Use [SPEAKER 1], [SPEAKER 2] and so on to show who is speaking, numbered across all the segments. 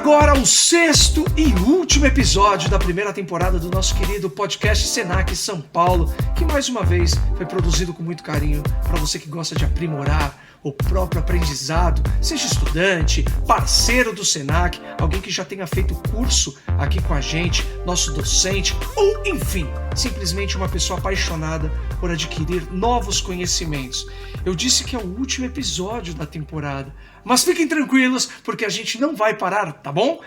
[SPEAKER 1] agora o sexto e último episódio da primeira temporada do nosso querido podcast Senac São Paulo, que mais uma vez foi produzido com muito carinho para você que gosta de aprimorar o próprio aprendizado, seja estudante, parceiro do Senac, alguém que já tenha feito curso aqui com a gente, nosso docente, ou enfim, simplesmente uma pessoa apaixonada por adquirir novos conhecimentos. Eu disse que é o último episódio da temporada, mas fiquem tranquilos, porque a gente não vai parar, tá bom?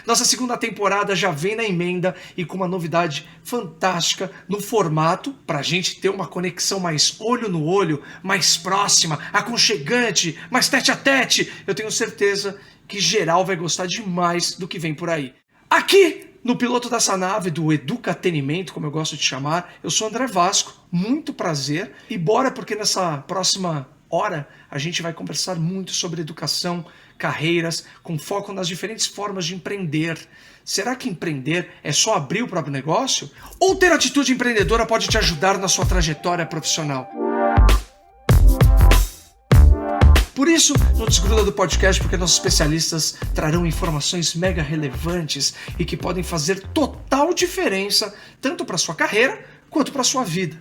[SPEAKER 1] Nossa segunda temporada já vem na emenda e com uma novidade fantástica no formato, pra gente ter uma conexão mais olho no olho, mais próxima, aconchegante, mais tete a tete. Eu tenho certeza que geral vai gostar demais do que vem por aí. Aqui, no piloto dessa nave do Educatenimento, como eu gosto de chamar, eu sou André Vasco, muito prazer, e bora porque nessa próxima hora a gente vai conversar muito sobre educação, carreiras, com foco nas diferentes formas de empreender. Será que empreender é só abrir o próprio negócio? Ou ter atitude empreendedora pode te ajudar na sua trajetória profissional? Por isso, não desgruda do podcast, porque nossos especialistas trarão informações mega relevantes e que podem fazer total diferença tanto para sua carreira quanto para sua vida.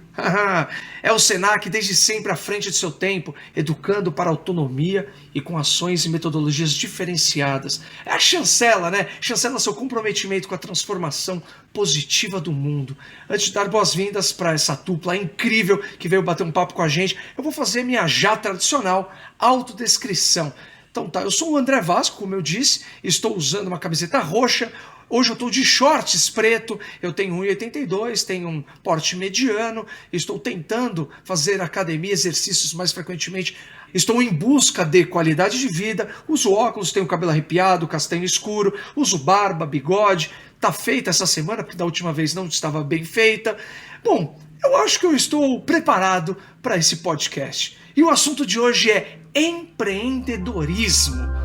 [SPEAKER 1] É o Senac desde sempre à frente de seu tempo, educando para a autonomia e com ações e metodologias diferenciadas. É a chancela, né? Chancela seu comprometimento com a transformação positiva do mundo. Antes de dar boas-vindas para essa dupla incrível que veio bater um papo com a gente, eu vou fazer minha já tradicional autodescrição. Então tá, eu sou o André Vasco, como eu disse, estou usando uma camiseta roxa. Hoje eu estou de shorts preto, eu tenho 1,82, tenho um porte mediano, estou tentando fazer academia, exercícios mais frequentemente, estou em busca de qualidade de vida, uso óculos, tenho cabelo arrepiado, castanho escuro, uso barba, bigode, tá feita essa semana, porque da última vez não estava bem feita. Bom, eu acho que eu estou preparado para esse podcast. E o assunto de hoje é empreendedorismo.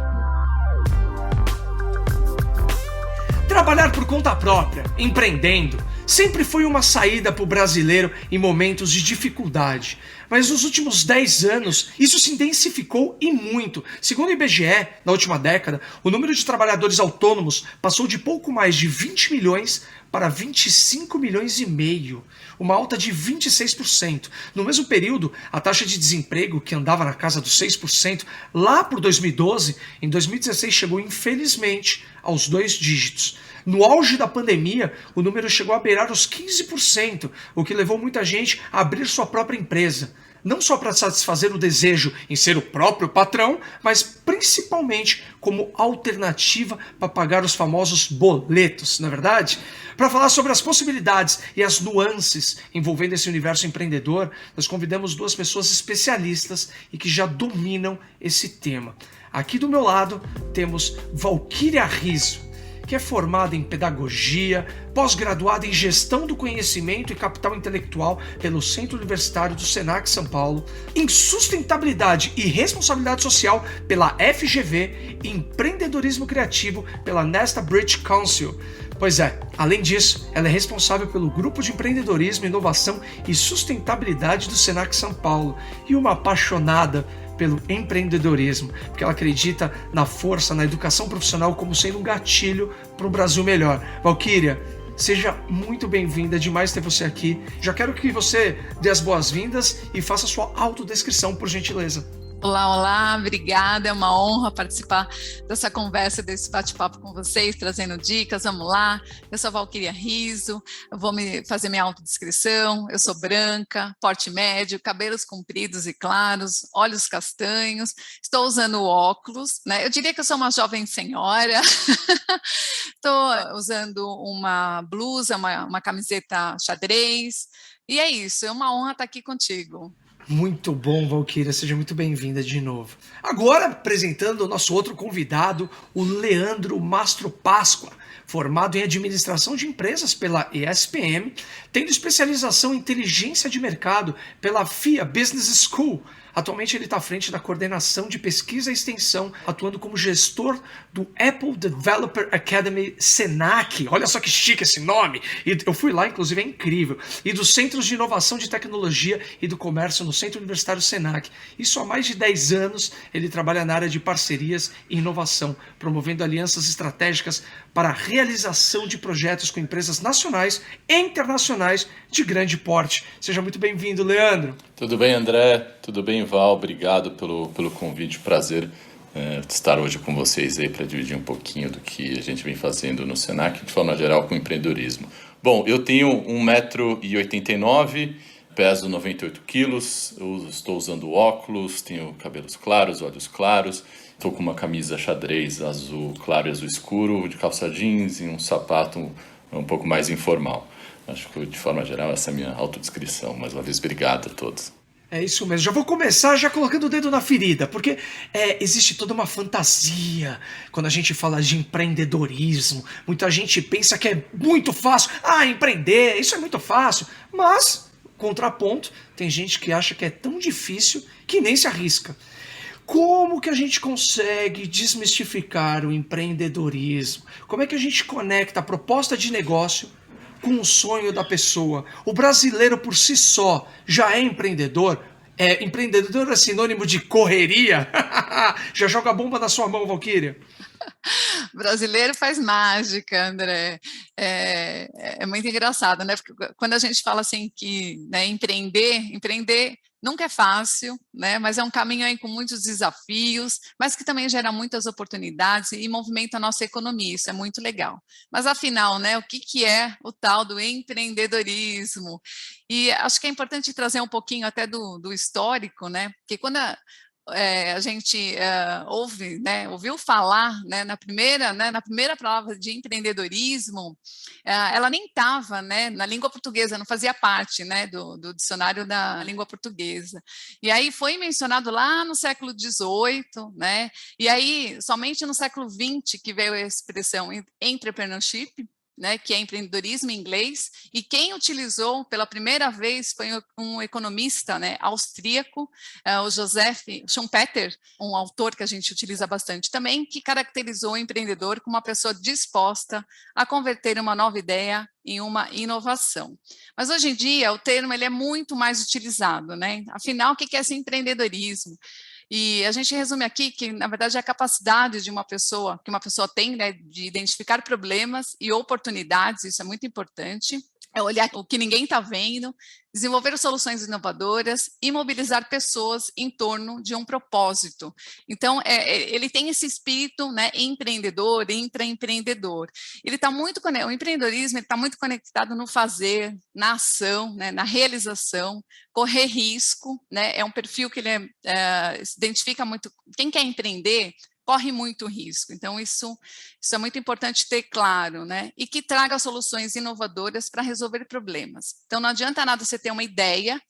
[SPEAKER 1] Trabalhar por conta própria, empreendendo, sempre foi uma saída para o brasileiro em momentos de dificuldade. Mas nos últimos 10 anos, isso se intensificou e muito. Segundo o IBGE, na última década, o número de trabalhadores autônomos passou de pouco mais de 20 milhões para 25 milhões e meio, uma alta de 26%. No mesmo período, a taxa de desemprego, que andava na casa dos 6%, lá por 2012, em 2016 chegou, infelizmente, aos 2 dígitos. No auge da pandemia, o número chegou a beirar os 15%, o que levou muita gente a abrir sua própria empresa. Não só para satisfazer o desejo em ser o próprio patrão, mas principalmente como alternativa para pagar os famosos boletos, não é verdade? Para falar sobre as possibilidades e as nuances envolvendo esse universo empreendedor, nós convidamos 2 pessoas especialistas e que já dominam esse tema. Aqui do meu lado temos Valquíria Riso, que é formada em pedagogia, pós-graduada em gestão do conhecimento e capital intelectual pelo Centro Universitário do Senac São Paulo, em sustentabilidade e responsabilidade social pela FGV e empreendedorismo criativo pela Nesta British Council. Pois é, além disso, ela é responsável pelo Grupo de Empreendedorismo, Inovação e Sustentabilidade do Senac São Paulo e uma apaixonada pelo empreendedorismo, porque ela acredita na força, na educação profissional como sendo um gatilho para um Brasil melhor. Valquíria, seja muito bem-vinda, é demais ter você aqui. Já quero que você dê as boas-vindas e faça a sua autodescrição, por gentileza.
[SPEAKER 2] Olá, olá, obrigada, é uma honra participar dessa conversa, desse bate-papo com vocês, trazendo dicas, vamos lá. Eu sou a Valquíria Riso, eu vou fazer minha autodescrição, eu sou branca, porte médio, cabelos compridos e claros, olhos castanhos, estou usando óculos, né? Eu diria que eu sou uma jovem senhora, estou usando uma blusa, uma camiseta xadrez, e é isso, é uma honra estar aqui contigo.
[SPEAKER 1] Muito bom, Valquíria, seja muito bem-vinda de novo. Agora, apresentando o nosso outro convidado, o Leandro Mastro Páscoa, formado em Administração de Empresas pela ESPM, tendo especialização em Inteligência de Mercado pela FIA Business School, Atualmente ele está à frente da coordenação de pesquisa e extensão, atuando como gestor do Apple Developer Academy Senac. Olha só que chique esse nome! E eu fui lá, inclusive, é incrível. E dos Centros de Inovação de Tecnologia e do Comércio no Centro Universitário Senac. Isso há mais de 10 anos ele trabalha na área de parcerias e inovação, promovendo alianças estratégicas para a realização de projetos com empresas nacionais e internacionais de grande porte. Seja muito bem-vindo, Leandro.
[SPEAKER 3] Tudo bem, André? Tudo bem, Val? Obrigado pelo convite. Prazer estar hoje com vocês aí para dividir um pouquinho do que a gente vem fazendo no Senac, de forma geral, com empreendedorismo. Bom, eu tenho 1,89 m, peso 98 quilos, estou usando óculos, tenho cabelos claros, olhos claros, estou com uma camisa xadrez azul claro e azul escuro, de calça jeans e um sapato um pouco mais informal. Acho que, de forma geral, essa é a minha autodescrição. Mais uma vez, obrigado a todos.
[SPEAKER 1] É isso mesmo. Já vou começar já colocando o dedo na ferida, porque existe toda uma fantasia quando a gente fala de empreendedorismo. Muita gente pensa que é muito fácil. Empreender, isso é muito fácil. Mas, contraponto, tem gente que acha que é tão difícil que nem se arrisca. Como que a gente consegue desmistificar o empreendedorismo? Como é que a gente conecta a proposta de negócio com o sonho da pessoa? O brasileiro por si só já é empreendedor? Empreendedor é sinônimo de correria? Já joga a bomba na sua mão, Valquíria?
[SPEAKER 2] Brasileiro faz mágica, André. É muito engraçado, né? Porque quando a gente fala assim que, né, empreender nunca é fácil, né? Mas é um caminho aí com muitos desafios, mas que também gera muitas oportunidades e movimenta a nossa economia. Isso é muito legal. Mas afinal, né? O que é o tal do empreendedorismo? E acho que é importante trazer um pouquinho até do histórico, né? Porque quando a gente ouviu falar, né, na primeira palavra de empreendedorismo, ela nem estava, né, na língua portuguesa, não fazia parte, né, do dicionário da língua portuguesa. E aí foi mencionado lá no século XVIII, né, e aí somente no século XX que veio a expressão entrepreneurship, né, que é empreendedorismo em inglês, e quem utilizou pela primeira vez foi um economista, né, austríaco, o Joseph Schumpeter, um autor que a gente utiliza bastante também, que caracterizou o empreendedor como uma pessoa disposta a converter uma nova ideia em uma inovação. Mas hoje em dia o termo ele é muito mais utilizado, né? Afinal, o que é esse empreendedorismo? E a gente resume aqui que, na verdade, é a capacidade que uma pessoa tem, né, de identificar problemas e oportunidades, isso é muito importante, é olhar o que ninguém está vendo, desenvolver soluções inovadoras e mobilizar pessoas em torno de um propósito. Então, ele tem esse espírito, né, empreendedor, intraempreendedor. O empreendedorismo está muito conectado no fazer, na ação, né, na realização, correr risco, né, é um perfil que ele se identifica muito. Quem quer empreender corre muito risco. Então, isso é muito importante ter claro, né? E que traga soluções inovadoras para resolver problemas. Então, não adianta nada você ter uma ideia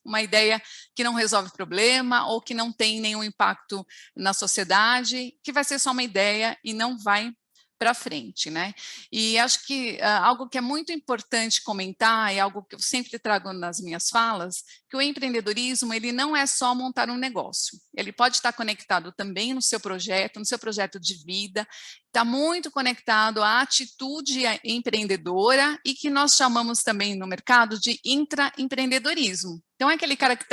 [SPEAKER 2] que não resolve problema ou que não tem nenhum impacto na sociedade, que vai ser só uma ideia e não vai para frente, né? E acho que algo que é muito importante comentar, é algo que eu sempre trago nas minhas falas, que o empreendedorismo, ele não é só montar um negócio, ele pode estar conectado também no seu projeto de vida, está muito conectado à atitude empreendedora e que nós chamamos também no mercado de intraempreendedorismo. Então, é aquele cara que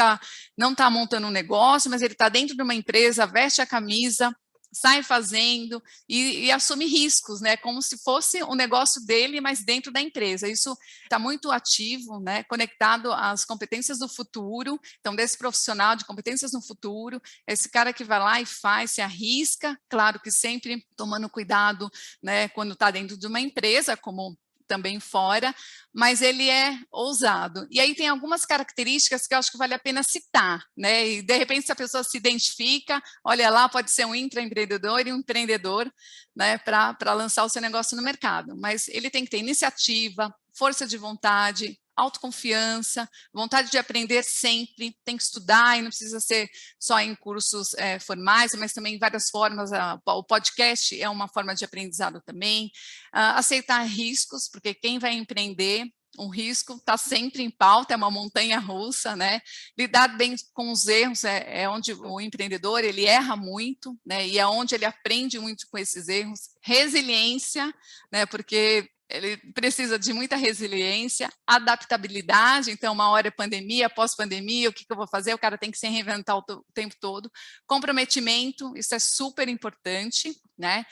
[SPEAKER 2] não está montando um negócio, mas ele está dentro de uma empresa, veste a camisa, sai fazendo e assume riscos, né? Como se fosse um negócio dele, mas dentro da empresa. Isso está muito ativo, né? Conectado às competências do futuro. Então, desse profissional de competências no futuro, esse cara que vai lá e faz, se arrisca, claro que sempre tomando cuidado, né? Quando está dentro de uma empresa, como também fora, mas ele é ousado. E aí tem algumas características que eu acho que vale a pena citar, né? E de repente se a pessoa se identifica, olha lá, pode ser um intraempreendedor e um empreendedor, né, para lançar o seu negócio no mercado. Mas ele tem que ter iniciativa, força de vontade, autoconfiança, vontade de aprender sempre, tem que estudar e não precisa ser só em cursos formais, mas também em várias formas. O podcast é uma forma de aprendizado também. Aceitar riscos, porque quem vai empreender O risco está sempre em pauta, é uma montanha russa, né? Lidar bem com os erros é onde o empreendedor ele erra muito, né? E é onde ele aprende muito com esses erros. Resiliência, né? Porque ele precisa de muita resiliência, adaptabilidade, então uma hora é pandemia, pós-pandemia, o que eu vou fazer? O cara tem que se reinventar o tempo todo. Comprometimento, isso é super importante, né?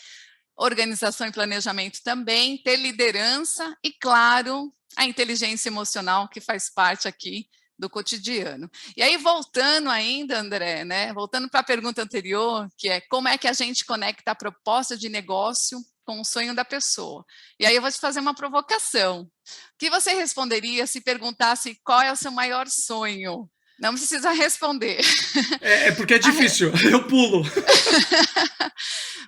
[SPEAKER 2] Organização e planejamento também, ter liderança e, claro, a inteligência emocional que faz parte aqui do cotidiano. E aí, voltando ainda, André, né? Voltando para a pergunta anterior, que é como é que a gente conecta a proposta de negócio com o sonho da pessoa. E aí eu vou te fazer uma provocação. O que você responderia se perguntasse qual é o seu maior sonho? Não precisa responder.
[SPEAKER 1] É porque é difícil, eu pulo.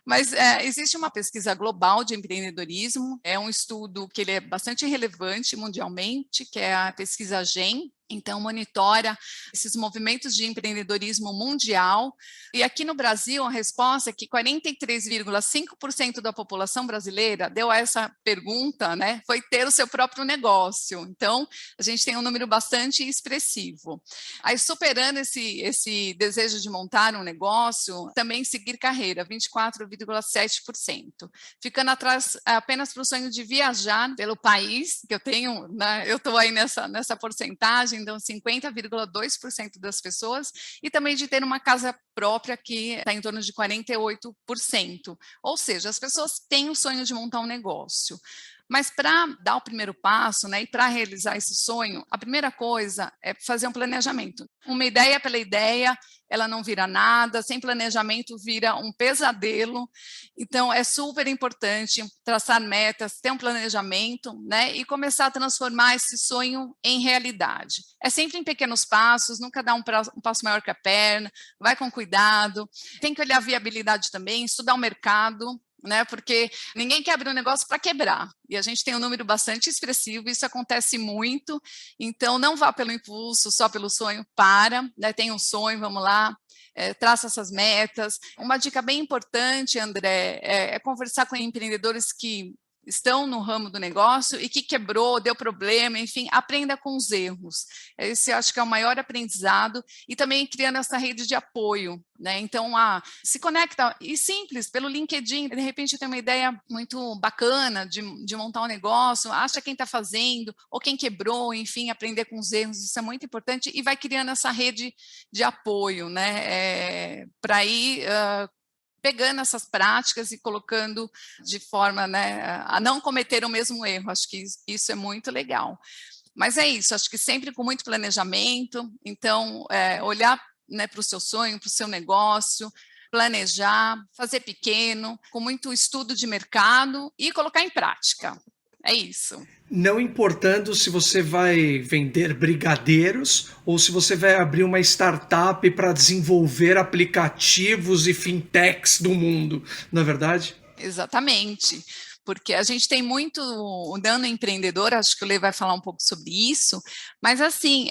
[SPEAKER 2] Mas existe uma pesquisa global de empreendedorismo, é um estudo que ele é bastante relevante mundialmente, que é a pesquisa GEM, então monitora esses movimentos de empreendedorismo mundial. E aqui no Brasil, a resposta é que 43,5% da população brasileira deu a essa pergunta, né, foi ter o seu próprio negócio. Então, a gente tem um número bastante expressivo. Aí, superando esse desejo de montar um negócio, também seguir carreira, 24,7%. Ficando atrás apenas para o sonho de viajar pelo país, que eu tenho, né, eu estou aí nessa porcentagem, então 50,2% das pessoas, e também de ter uma casa própria, que está em torno de 48%. Ou seja, as pessoas têm o sonho de montar um negócio. Mas para dar o primeiro passo, né, e para realizar esse sonho, a primeira coisa é fazer um planejamento. Uma ideia pela ideia, ela não vira nada, sem planejamento vira um pesadelo. Então, é super importante traçar metas, ter um planejamento, né, e começar a transformar esse sonho em realidade. É sempre em pequenos passos, nunca dá um passo maior que a perna, vai com cuidado, tem que olhar a viabilidade também, estudar o mercado, né? Porque ninguém quer abrir um negócio para quebrar, e a gente tem um número bastante expressivo, isso acontece muito, então não vá pelo impulso, só pelo sonho, né? Tem um sonho, vamos lá, traça essas metas. Uma dica bem importante, André, é conversar com empreendedores que estão no ramo do negócio e que quebrou, deu problema, enfim, aprenda com os erros. Esse acho que é o maior aprendizado, e também criando essa rede de apoio, né? Então, se conecta, e simples, pelo LinkedIn, de repente tem uma ideia muito bacana de montar um negócio, acha quem está fazendo, ou quem quebrou, enfim, aprender com os erros, isso é muito importante, e vai criando essa rede de apoio, né? Para ir pegando essas práticas e colocando de forma, né, a não cometer o mesmo erro. Acho que isso é muito legal. Mas é isso, acho que sempre com muito planejamento. Então, olhar, né, para o seu sonho, para o seu negócio, planejar, fazer pequeno, com muito estudo de mercado e colocar em prática. É isso.
[SPEAKER 1] Não importando se você vai vender brigadeiros ou se você vai abrir uma startup para desenvolver aplicativos e fintechs do mundo, não é verdade?
[SPEAKER 2] Exatamente, porque a gente tem muito o nano empreendedor, acho que o Lê vai falar um pouco sobre isso, mas assim,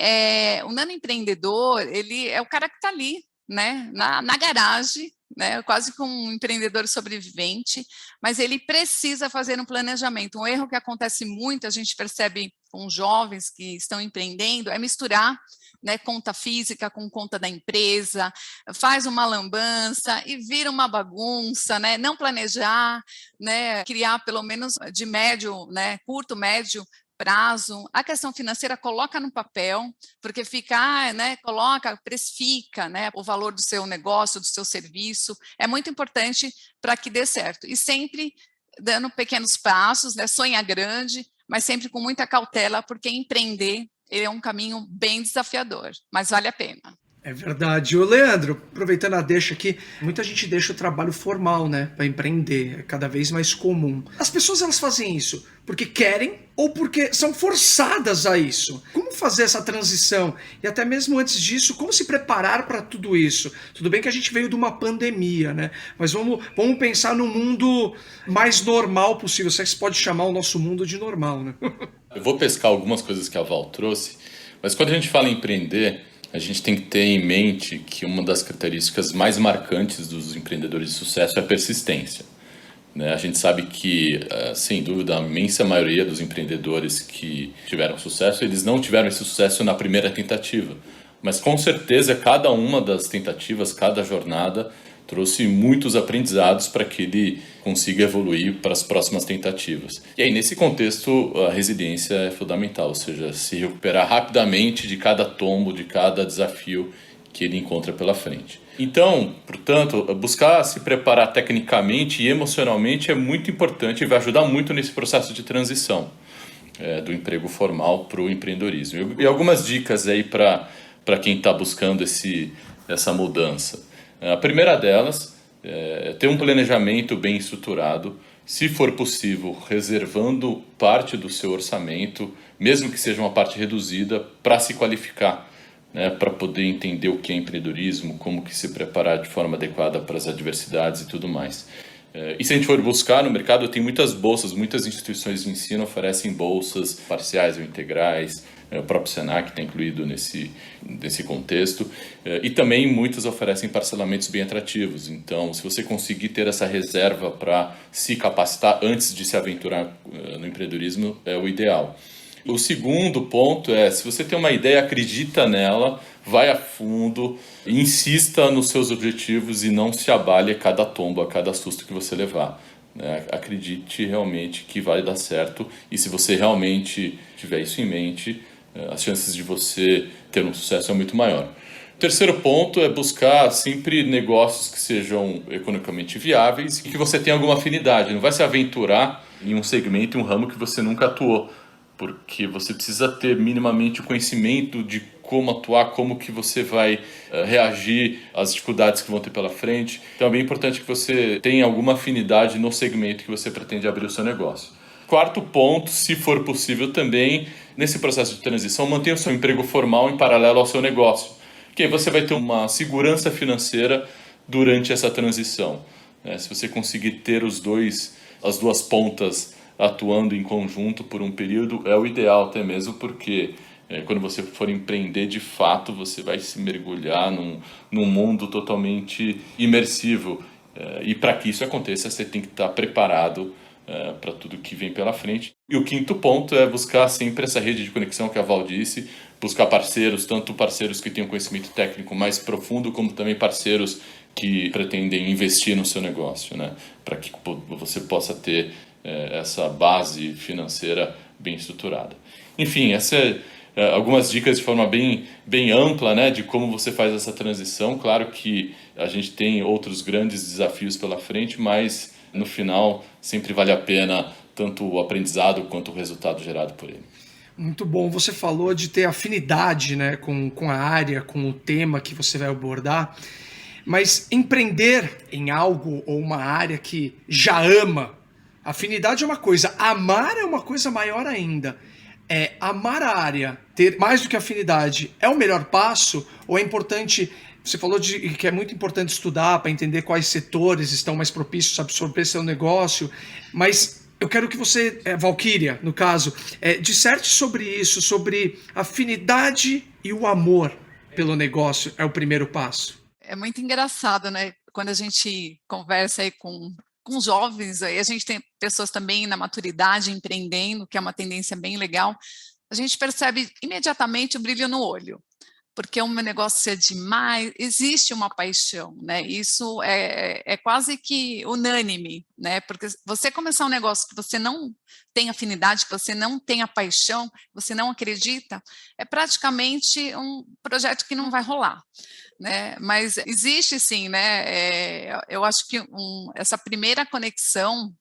[SPEAKER 2] o nano empreendedor, ele é o cara que está ali, né, na garagem, né, quase como um empreendedor sobrevivente, mas ele precisa fazer um planejamento. Um erro que acontece muito, a gente percebe com jovens que estão empreendendo, é misturar, né, conta física com conta da empresa, faz uma lambança e vira uma bagunça, né, não planejar, né, criar pelo menos de médio, né, curto, médio prazo, a questão financeira coloca no papel, porque fica, né, coloca, precifica, né, o valor do seu negócio, do seu serviço, é muito importante para que dê certo, e sempre dando pequenos passos, né, sonha grande, mas sempre com muita cautela, porque empreender é um caminho bem desafiador, mas vale a pena.
[SPEAKER 1] É verdade. Ô, Leandro, aproveitando a deixa aqui, muita gente deixa o trabalho formal, né, para empreender, é cada vez mais comum. As pessoas, elas fazem isso porque querem ou porque são forçadas a isso. Como fazer essa transição? E até mesmo antes disso, como se preparar para tudo isso? Tudo bem que a gente veio de uma pandemia, né, mas vamos pensar no mundo mais normal possível, se é que se pode chamar o nosso mundo de normal, né?
[SPEAKER 3] Eu vou pescar algumas coisas que a Val trouxe, mas quando a gente fala em empreender, a gente tem que ter em mente que uma das características mais marcantes dos empreendedores de sucesso é a persistência. né? A gente sabe que, sem dúvida, a imensa maioria dos empreendedores que tiveram sucesso, eles não tiveram esse sucesso na primeira tentativa. Mas, com certeza, cada uma das tentativas, cada jornada, trouxe muitos aprendizados para que ele consiga evoluir para as próximas tentativas. E aí, nesse contexto, a resiliência é fundamental, ou seja, se recuperar rapidamente de cada tombo, de cada desafio que ele encontra pela frente. Então, portanto, buscar se preparar tecnicamente e emocionalmente é muito importante e vai ajudar muito nesse processo de transição do emprego formal para o empreendedorismo. E algumas dicas aí para quem está buscando essa mudança. A primeira delas é ter um planejamento bem estruturado, se for possível, reservando parte do seu orçamento, mesmo que seja uma parte reduzida, para se qualificar, né, para poder entender o que é empreendedorismo, como que se preparar de forma adequada para as adversidades e tudo mais. E se a gente for buscar no mercado, tem muitas bolsas, muitas instituições de ensino oferecem bolsas parciais ou integrais, o próprio Senac está incluído nesse contexto, e também muitas oferecem parcelamentos bem atrativos. Então, se você conseguir ter essa reserva para se capacitar antes de se aventurar no empreendedorismo, é o ideal. O segundo ponto é, se você tem uma ideia, acredita nela, vai a fundo, insista nos seus objetivos e não se abale a cada tombo, a cada susto que você levar. Acredite realmente que vai dar certo, e se você realmente tiver isso em mente, as chances de você ter um sucesso é muito maior. O terceiro ponto é buscar sempre negócios que sejam economicamente viáveis e que você tenha alguma afinidade. Não vai se aventurar em um segmento, em um ramo que você nunca atuou, porque você precisa ter minimamente o conhecimento de como atuar, como que você vai reagir às dificuldades que vão ter pela frente. Então é bem importante que você tenha alguma afinidade no segmento que você pretende abrir o seu negócio. Quarto ponto, se for possível também, nesse processo de transição, mantenha o seu emprego formal em paralelo ao seu negócio, que aí você vai ter uma segurança financeira durante essa transição. Se você conseguir ter as duas pontas atuando em conjunto por um período, é o ideal até mesmo, porque quando você for empreender de fato, você vai se mergulhar num mundo totalmente imersivo. E para que isso aconteça, você tem que estar preparado para tudo que vem pela frente. E o quinto ponto é buscar sempre essa rede de conexão que a Val disse, buscar parceiros, tanto parceiros que tenham conhecimento técnico mais profundo, como também parceiros que pretendem investir no seu negócio, né? Para que você possa ter essa base financeira bem estruturada. Enfim, essa algumas dicas de forma bem ampla, né, de como você faz essa transição. Claro que a gente tem outros grandes desafios pela frente, mas no final sempre vale a pena tanto o aprendizado quanto o resultado gerado por ele.
[SPEAKER 1] Muito bom. Você falou de ter afinidade, né, com a área, com o tema que você vai abordar, mas empreender em algo ou uma área que já ama, afinidade é uma coisa, amar é uma coisa maior ainda. Amar a área, ter mais do que afinidade, é o melhor passo? Ou é importante, você falou que é muito importante estudar para entender quais setores estão mais propícios a absorver seu negócio, mas eu quero que você, Valquíria, no caso, disserte sobre isso, sobre afinidade e o amor pelo negócio é o primeiro passo.
[SPEAKER 2] É muito engraçado, né? Quando a gente conversa aí com jovens, aí a gente tem pessoas também na maturidade empreendendo, que é uma tendência bem legal, a gente percebe imediatamente o brilho no olho, porque o meu negócio é demais, existe uma paixão, né? Isso é quase que unânime, né? Porque você começar um negócio que você não tem afinidade, que você não tem a paixão, você não acredita, é praticamente um projeto que não vai rolar, né? Mas existe sim, né? Eu acho que essa primeira conexão,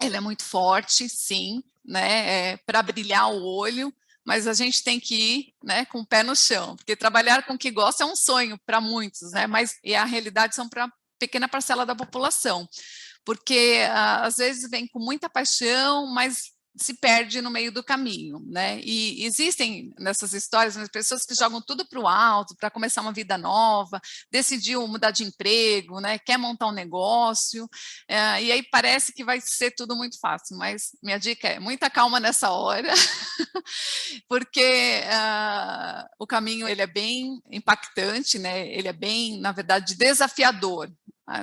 [SPEAKER 2] ela é muito forte, sim, né? Para brilhar o olho, mas a gente tem que ir, né, com o pé no chão, porque trabalhar com o que gosta é um sonho para muitos, né? Mas a realidade são para pequena parcela da população, porque às vezes vem com muita paixão, mas se perde no meio do caminho, né? E existem nessas histórias pessoas que jogam tudo para o alto para começar uma vida nova, decidiu mudar de emprego, né? Quer montar um negócio, e aí parece que vai ser tudo muito fácil, mas minha dica é muita calma nessa hora, porque o caminho ele é bem impactante, né? Ele é bem, na verdade, desafiador,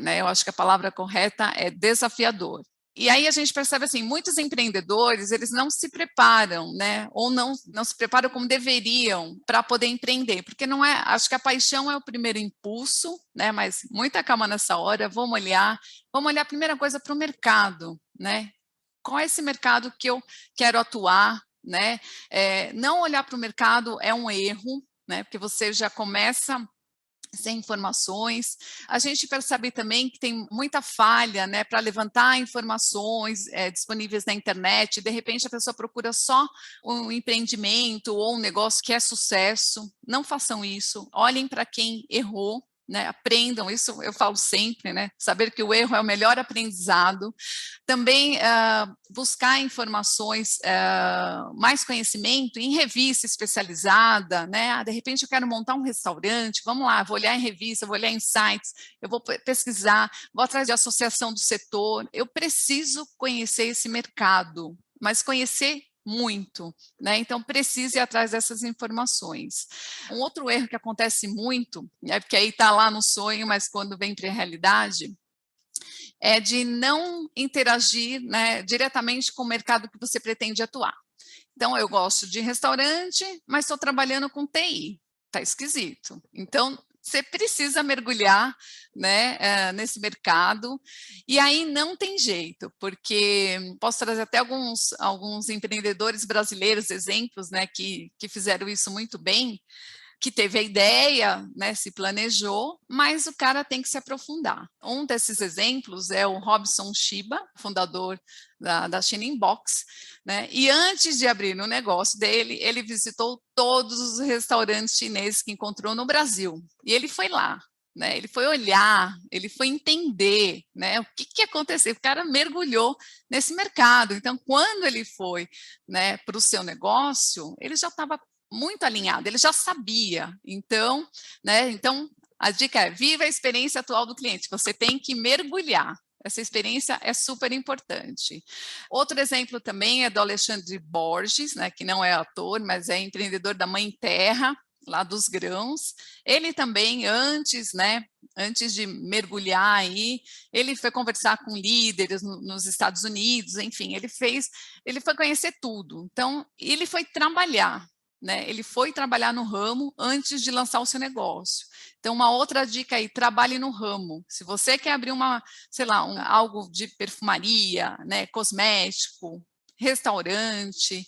[SPEAKER 2] né? Eu acho que a palavra correta é desafiador. E aí a gente percebe assim, muitos empreendedores, eles não se preparam, né? Ou não se preparam como deveriam para poder empreender, porque não é, acho que a paixão é o primeiro impulso, né? Mas muita calma nessa hora, vamos olhar a primeira coisa para o mercado, né? Qual é esse mercado que eu quero atuar, né? Não olhar para o mercado é um erro, né? Porque você já começa sem informações. A gente percebe também que tem muita falha, né, para levantar informações disponíveis na internet. De repente, a pessoa procura só um empreendimento ou um negócio que é sucesso. Não façam isso. Olhem para quem errou. Né, aprendam, isso eu falo sempre, né, saber que o erro é o melhor aprendizado. Também buscar informações, mais conhecimento em revista especializada, né? De repente eu quero montar um restaurante, vamos lá, vou olhar em revista, vou olhar em sites, eu vou pesquisar, vou atrás de associação do setor, eu preciso conhecer esse mercado, mas conhecer muito, né? Então precisa ir atrás dessas informações. Um outro erro que acontece muito, porque aí está lá no sonho, mas quando vem para a realidade, é de não interagir, né, diretamente com o mercado que você pretende atuar. Então, eu gosto de restaurante, mas estou trabalhando com TI. Está esquisito. Então, você precisa mergulhar, né, nesse mercado, e aí não tem jeito, porque posso trazer até alguns empreendedores brasileiros, exemplos, né, que fizeram isso muito bem, que teve a ideia, né, se planejou, mas o cara tem que se aprofundar. Um desses exemplos é o Robson Shiba, fundador da China Inbox, né, e antes de abrir o negócio dele, ele visitou todos os restaurantes chineses que encontrou no Brasil, e ele foi lá. Né, ele foi olhar, ele foi entender, né, o que aconteceu. O cara mergulhou nesse mercado. Então, quando ele foi, né, para o seu negócio, ele já estava muito alinhado, ele já sabia. Então, né, então a dica é: viva a experiência atual do cliente. Você tem que mergulhar. Essa experiência é super importante. Outro exemplo também é do Alexandre Borges, né, que não é ator, mas é empreendedor da Mãe Terra, lá dos grãos. Ele também, antes de mergulhar aí, ele foi conversar com líderes nos Estados Unidos, enfim, ele foi conhecer tudo. Então, ele foi trabalhar. Né, ele foi trabalhar no ramo antes de lançar o seu negócio. Então, uma outra dica aí: trabalhe no ramo. Se você quer abrir algo de perfumaria, né, cosmético, restaurante,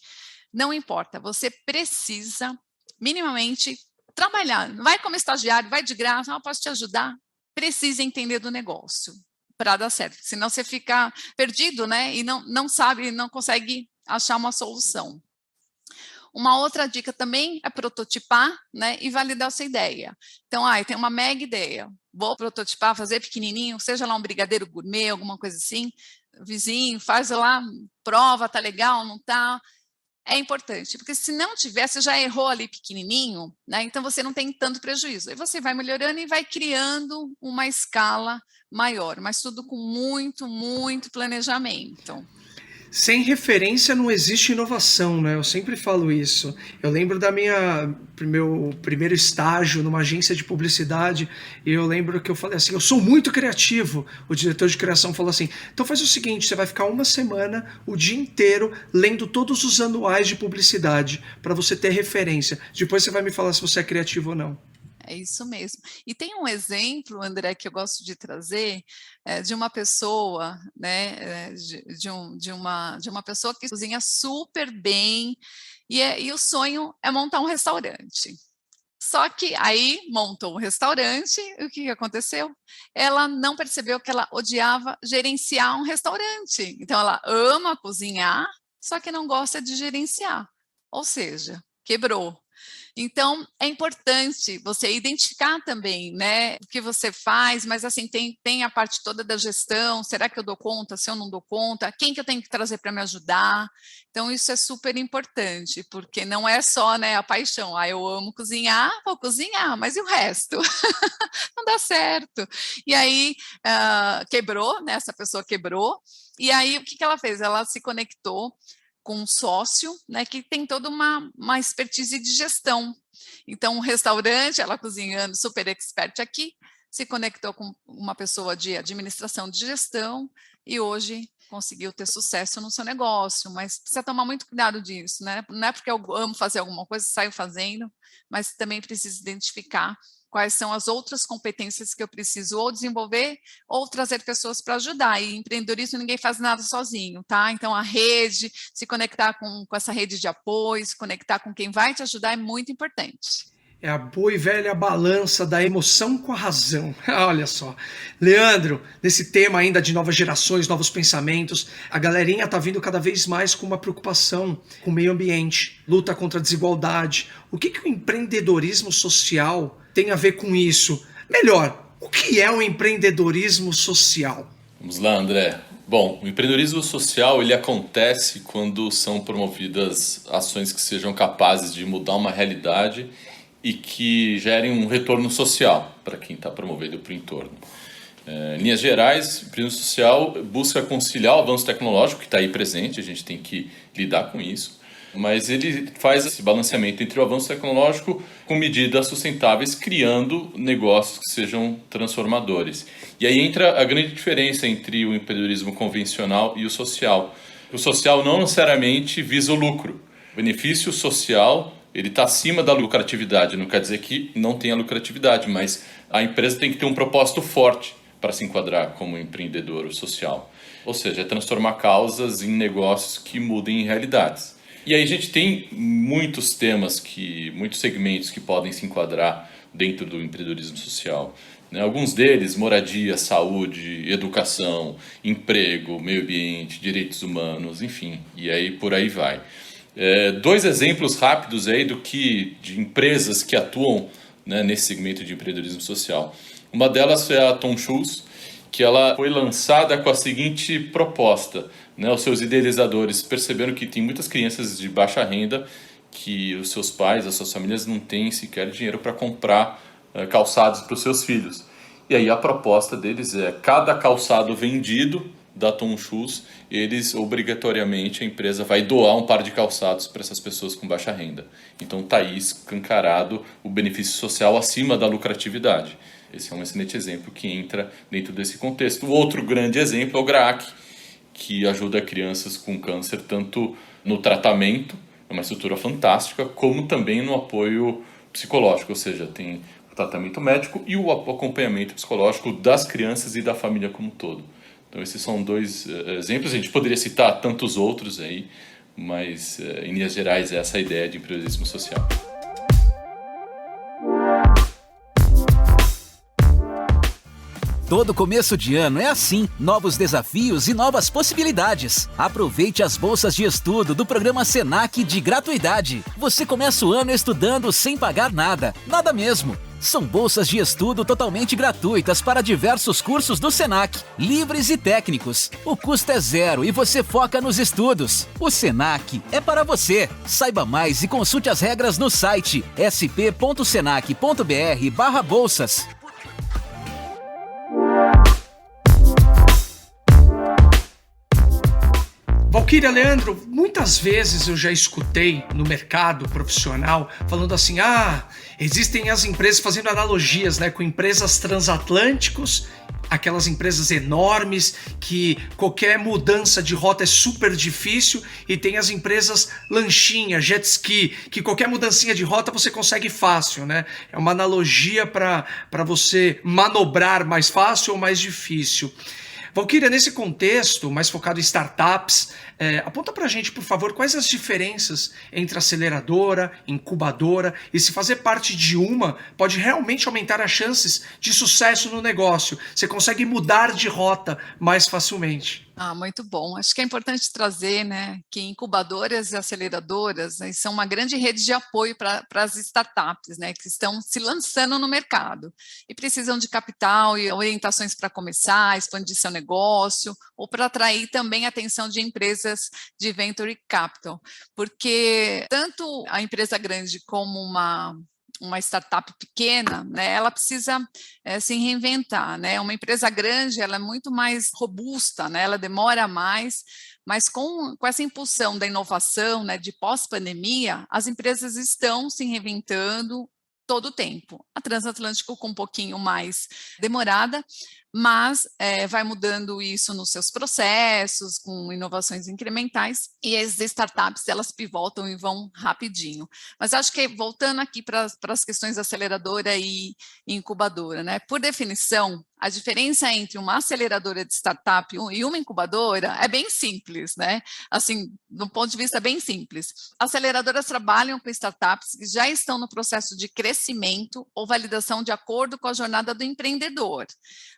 [SPEAKER 2] não importa, você precisa minimamente trabalhar. Não vai como estagiário, vai de graça, posso te ajudar. Precisa entender do negócio para dar certo, senão você fica perdido, né, e não sabe, não consegue achar uma solução. Uma outra dica também é prototipar, né, e validar a sua ideia. Então, tem uma mega ideia, vou prototipar, fazer pequenininho, seja lá um brigadeiro gourmet, alguma coisa assim, vizinho, faz lá, prova, tá legal, não tá? É importante, porque se não tiver, você já errou ali pequenininho, né, então você não tem tanto prejuízo. E você vai melhorando e vai criando uma escala maior, mas tudo com muito, muito planejamento.
[SPEAKER 1] Sem referência não existe inovação, né? Eu sempre falo isso. Eu lembro meu primeiro estágio numa agência de publicidade, e eu lembro que eu falei assim: eu sou muito criativo. O diretor de criação falou assim: então faz o seguinte, você vai ficar uma semana, o dia inteiro, lendo todos os anuais de publicidade, para você ter referência. Depois você vai me falar se você é criativo ou não.
[SPEAKER 2] É isso mesmo. E tem um exemplo, André, que eu gosto de trazer, de uma pessoa, né, de uma pessoa que cozinha super bem, e o sonho é montar um restaurante. Só que aí montou um restaurante, e o que aconteceu? Ela não percebeu que ela odiava gerenciar um restaurante. Então, ela ama cozinhar, só que não gosta de gerenciar. Ou seja, quebrou. Então, é importante você identificar também, né, o que você faz, mas assim, tem a parte toda da gestão: será que eu dou conta, se eu não dou conta, quem que eu tenho que trazer para me ajudar? Então, isso é super importante, porque não é só, né, a paixão: eu amo cozinhar, vou cozinhar, mas e o resto? Não dá certo. E aí, quebrou, né, essa pessoa quebrou, e aí o que ela fez? Ela se conectou com um sócio, né, que tem toda uma expertise de gestão. Então, um restaurante, ela cozinhando, super expert aqui, se conectou com uma pessoa de administração de gestão, e hoje conseguiu ter sucesso no seu negócio, mas precisa tomar muito cuidado disso, né? Não é porque eu amo fazer alguma coisa, saio fazendo, mas também preciso identificar quais são as outras competências que eu preciso ou desenvolver ou trazer pessoas para ajudar. E empreendedorismo ninguém faz nada sozinho, tá? Então a rede, se conectar com essa rede de apoio, se conectar com quem vai te ajudar é muito importante.
[SPEAKER 1] É a boa e velha balança da emoção com a razão. Olha só. Leandro, nesse tema ainda de novas gerações, novos pensamentos, a galerinha tá vindo cada vez mais com uma preocupação com o meio ambiente, luta contra a desigualdade. O que o empreendedorismo social tem a ver com isso? Melhor, o que é o empreendedorismo social?
[SPEAKER 3] Vamos lá, André. Bom, o empreendedorismo social ele acontece quando são promovidas ações que sejam capazes de mudar uma realidade e que gerem um retorno social para quem está promovendo para o entorno. Em linhas gerais, o empreendedorismo social busca conciliar o avanço tecnológico que está aí presente, a gente tem que lidar com isso, mas ele faz esse balanceamento entre o avanço tecnológico com medidas sustentáveis, criando negócios que sejam transformadores. E aí entra a grande diferença entre o empreendedorismo convencional e o social. O social não necessariamente visa o lucro. O benefício social ele está acima da lucratividade, não quer dizer que não tenha lucratividade, mas a empresa tem que ter um propósito forte para se enquadrar como empreendedor social. Ou seja, é transformar causas em negócios que mudem realidades. E aí a gente tem muitos temas, muitos segmentos que podem se enquadrar dentro do empreendedorismo social. Alguns deles, moradia, saúde, educação, emprego, meio ambiente, direitos humanos, enfim, e aí por aí vai. Dois exemplos rápidos aí de empresas que atuam, né, nesse segmento de empreendedorismo social. Uma delas é a Tom Shoes, que ela foi lançada com a seguinte proposta, né? Os seus idealizadores perceberam que tem muitas crianças de baixa renda que os seus pais, as suas famílias não têm sequer dinheiro para comprar calçados para os seus filhos. E aí a proposta deles é cada calçado vendido da Tom Shoes, eles obrigatoriamente a empresa vai doar um par de calçados para essas pessoas com baixa renda. Então está aí escancarado o benefício social acima da lucratividade. Esse é um excelente exemplo que entra dentro desse contexto. O outro grande exemplo é o GRAAC, que ajuda crianças com câncer tanto no tratamento, é uma estrutura fantástica, como também no apoio psicológico, ou seja, tem o tratamento médico e o acompanhamento psicológico das crianças e da família como um todo. Então esses são dois exemplos, a gente poderia citar tantos outros aí, mas em linhas gerais essa é a ideia de empreendedorismo social.
[SPEAKER 4] Todo começo de ano é assim, novos desafios e novas possibilidades. Aproveite as bolsas de estudo do programa Senac de gratuidade. Você começa o ano estudando sem pagar nada, nada mesmo. São bolsas de estudo totalmente gratuitas para diversos cursos do Senac, livres e técnicos. O custo é zero e você foca nos estudos. O Senac é para você. Saiba mais e consulte as regras no site sp.senac.br/bolsas.
[SPEAKER 1] Valquíria, Leandro, muitas vezes eu já escutei no mercado profissional falando assim, existem as empresas fazendo analogias, né, com empresas transatlânticos, aquelas empresas enormes que qualquer mudança de rota é super difícil, e tem as empresas lanchinha, jet ski, que qualquer mudancinha de rota você consegue fácil, né? É uma analogia para você manobrar mais fácil ou mais difícil. Valquíria, nesse contexto, mais focado em startups, aponta pra gente, por favor, quais as diferenças entre aceleradora, incubadora, e se fazer parte de uma pode realmente aumentar as chances de sucesso no negócio. Você consegue mudar de rota mais facilmente.
[SPEAKER 2] Muito bom. Acho que é importante trazer, né, que incubadoras e aceleradoras, né, são uma grande rede de apoio para as startups, né, que estão se lançando no mercado e precisam de capital e orientações para começar, expandir seu negócio ou para atrair também a atenção de empresas de venture capital, porque tanto a empresa grande como uma startup pequena, né, ela precisa se reinventar, né? Uma empresa grande, ela é muito mais robusta, né? Ela demora mais, mas com essa impulsão da inovação, né, de pós-pandemia, as empresas estão se reinventando todo o tempo. A Transatlântico com um pouquinho mais demorada, mas vai mudando isso nos seus processos, com inovações incrementais, e as startups, elas pivotam e vão rapidinho. Mas acho que, voltando aqui para as questões aceleradora e incubadora, né? Por definição, a diferença entre uma aceleradora de startup e uma incubadora é bem simples, né? Assim, do ponto de vista bem simples. Aceleradoras trabalham com startups que já estão no processo de crescimento ou validação de acordo com a jornada do empreendedor.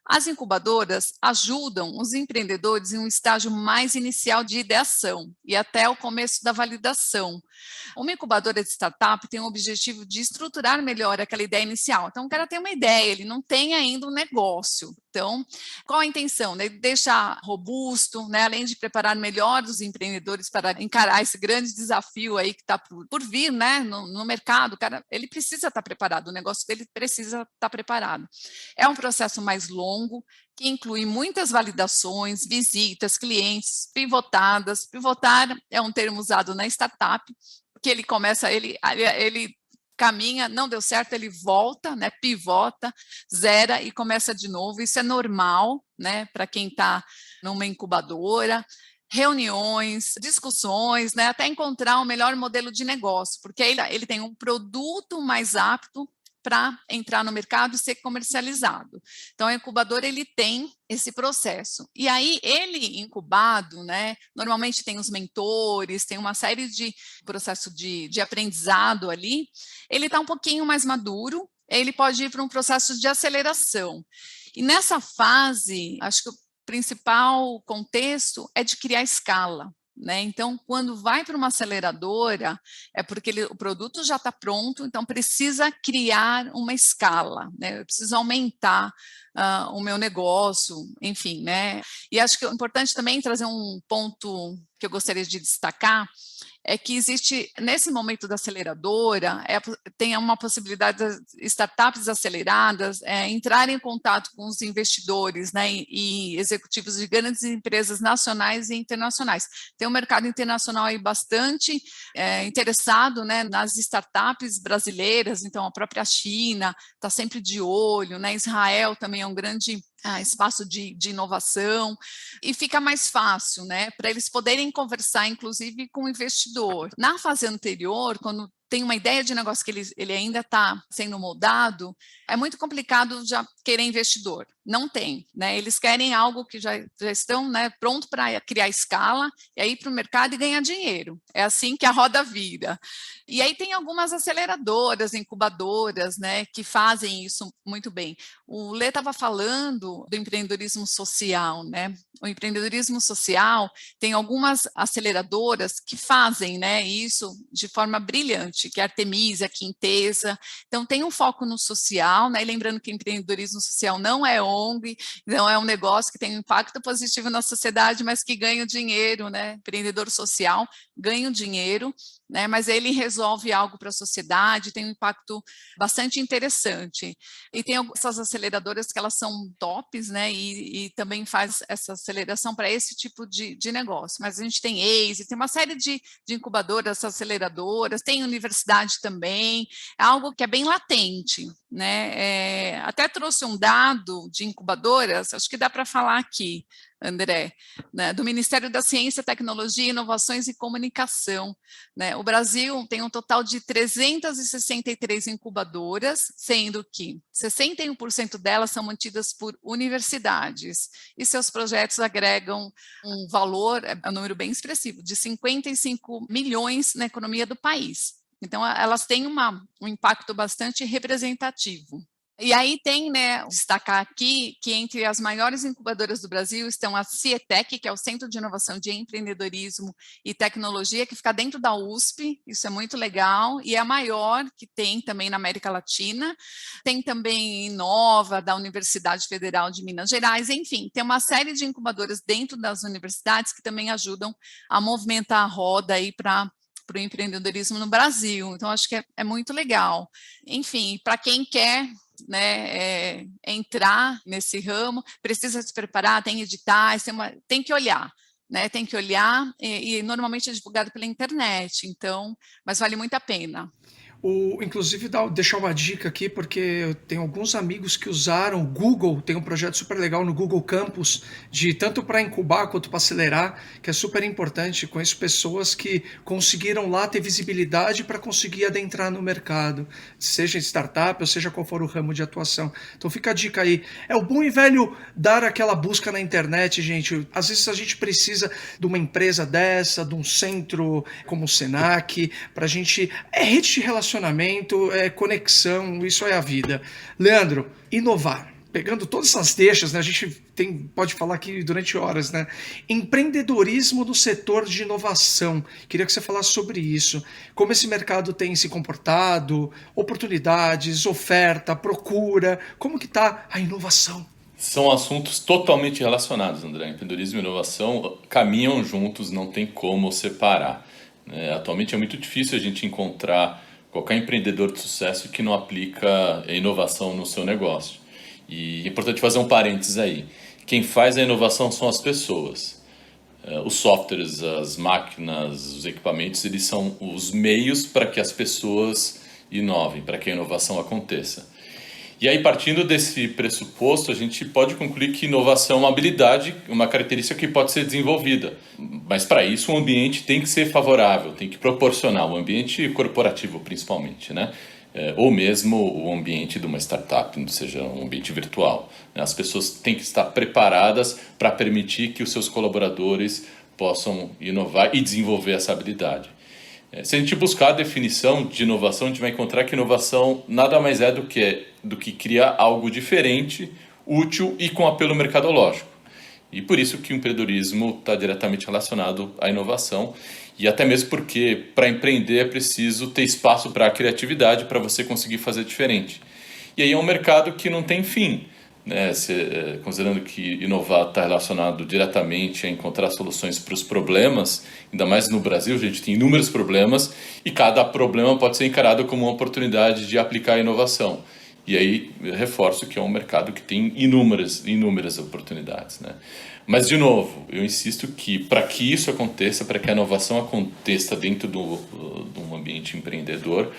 [SPEAKER 2] As incubadoras ajudam os empreendedores em um estágio mais inicial de ideação e até o começo da validação. Uma incubadora de startup tem o objetivo de estruturar melhor aquela ideia inicial. Então, o cara tem uma ideia, ele não tem ainda um negócio. Então, qual a intenção? Né? Deixar robusto, né? Além de preparar melhor os empreendedores para encarar esse grande desafio aí que está por vir, né? no mercado. O cara, ele precisa estar preparado, o negócio dele precisa estar preparado. É um processo mais longo, que inclui muitas validações, visitas, clientes, pivotadas. Pivotar é um termo usado na startup, que ele começa, ele caminha, não deu certo, ele volta, né, pivota, zera e começa de novo. Isso é normal, né, para quem está numa incubadora. Reuniões, discussões, né, até encontrar o melhor modelo de negócio, porque ele tem um produto mais apto para entrar no mercado e ser comercializado. Então, o incubador, ele tem esse processo. E aí, ele incubado, né, normalmente tem os mentores, tem uma série de processo de aprendizado ali, ele está um pouquinho mais maduro, ele pode ir para um processo de aceleração. E nessa fase, acho que o principal contexto é de criar escala. Né? Então, quando vai para uma aceleradora, é porque o produto já está pronto, então precisa criar uma escala, né? Eu preciso aumentar o meu negócio, enfim, né? E acho que é importante também trazer um ponto que eu gostaria de destacar, é que existe, nesse momento da aceleradora, tem uma possibilidade das startups aceleradas entrarem em contato com os investidores, né, e executivos de grandes empresas nacionais e internacionais. Tem um mercado internacional aí bastante interessado, né, nas startups brasileiras, então a própria China está sempre de olho, né, Israel também é um grande espaço de inovação, e fica mais fácil, né, para eles poderem conversar, inclusive, com o investidor. Na fase anterior, quando tem uma ideia de negócio que ele ainda está sendo moldado, é muito complicado já querer investidor. Não tem, né? Eles querem algo que já estão, né, pronto para criar escala e aí para o mercado e ganhar dinheiro. É assim que a roda vira. E aí tem algumas aceleradoras, incubadoras, né, que fazem isso muito bem. O Lê estava falando do empreendedorismo social, né? O empreendedorismo social tem algumas aceleradoras que fazem, né, isso de forma brilhante, que é a Artemisia, a Quintesa. Então, tem um foco no social, né? E lembrando que empreendedorismo social não é ONG, não é um negócio que tem um impacto positivo na sociedade, mas que ganha dinheiro, né? Empreendedor social ganha dinheiro, né? Mas ele resolve algo para a sociedade, tem um impacto bastante interessante. E tem essas aceleradoras que elas são tops, né? E também faz essa aceleração para esse tipo de negócio. Mas a gente tem ACE, tem uma série de incubadoras, aceleradoras, tem universidade também, é algo que é bem latente, né? Até trouxe um dado de incubadoras, acho que dá para falar aqui, André, né, do Ministério da Ciência, Tecnologia, Inovações e Comunicação. Né? O Brasil tem um total de 363 incubadoras, sendo que 61% delas são mantidas por universidades, e seus projetos agregam um valor, é um número bem expressivo, de 55 milhões na economia do país. Então, elas têm um impacto bastante representativo. E aí tem, né, destacar aqui que entre as maiores incubadoras do Brasil estão a CIETEC, que é o Centro de Inovação de Empreendedorismo e Tecnologia, que fica dentro da USP, isso é muito legal, e é a maior que tem também na América Latina. Tem também Inova, da Universidade Federal de Minas Gerais, enfim, tem uma série de incubadoras dentro das universidades que também ajudam a movimentar a roda aí para o empreendedorismo no Brasil. Então, acho que é muito legal. Enfim, para quem quer, né, entrar nesse ramo, precisa se preparar, tem editais, tem que olhar, né, tem que olhar, e normalmente é divulgado pela internet, então, mas vale muito a pena.
[SPEAKER 1] Inclusive, deixar uma dica aqui, porque eu tenho alguns amigos que usaram o Google, tem um projeto super legal no Google Campus, de tanto para incubar quanto para acelerar, que é super importante. Conheço pessoas que conseguiram lá ter visibilidade para conseguir adentrar no mercado, seja em startup ou seja qual for o ramo de atuação. Então fica a dica aí. É o bom e velho dar aquela busca na internet, gente. Às vezes a gente precisa de uma empresa dessa, de um centro como o Senac, para a gente... É rede de relacionamento, é conexão, isso é a vida. Leandro, inovar. Pegando todas essas deixas, né, a gente pode falar aqui durante horas, né? Empreendedorismo no setor de inovação. Queria que você falasse sobre isso. Como esse mercado tem se comportado, oportunidades, oferta, procura, como que está a inovação?
[SPEAKER 3] São assuntos totalmente relacionados, André. Empreendedorismo e inovação caminham juntos, não tem como separar. Atualmente é muito difícil a gente encontrar qualquer empreendedor de sucesso que não aplica a inovação no seu negócio. E é importante fazer um parênteses aí. Quem faz a inovação são as pessoas. Os softwares, as máquinas, os equipamentos, eles são os meios para que as pessoas inovem, para que a inovação aconteça. E aí, partindo desse pressuposto, a gente pode concluir que inovação é uma habilidade, uma característica que pode ser desenvolvida. Mas, para isso, o ambiente tem que ser favorável, tem que proporcionar, o ambiente corporativo, principalmente, né? Ou mesmo o ambiente de uma startup, seja um ambiente virtual. As pessoas têm que estar preparadas para permitir que os seus colaboradores possam inovar e desenvolver essa habilidade. Se a gente buscar a definição de inovação, a gente vai encontrar que inovação nada mais é do que criar algo diferente, útil e com apelo mercadológico. E por isso que o empreendedorismo está diretamente relacionado à inovação. E até mesmo porque para empreender é preciso ter espaço para a criatividade, para você conseguir fazer diferente. E aí é um mercado que não tem fim. Considerando que inovar está relacionado diretamente a encontrar soluções para os problemas, ainda mais no Brasil, a gente tem inúmeros problemas e cada problema pode ser encarado como uma oportunidade de aplicar a inovação. E aí eu reforço que é um mercado que tem inúmeras oportunidades, né? Mas, de novo, eu insisto que para que isso aconteça, para que a inovação aconteça dentro de um ambiente empreendedor,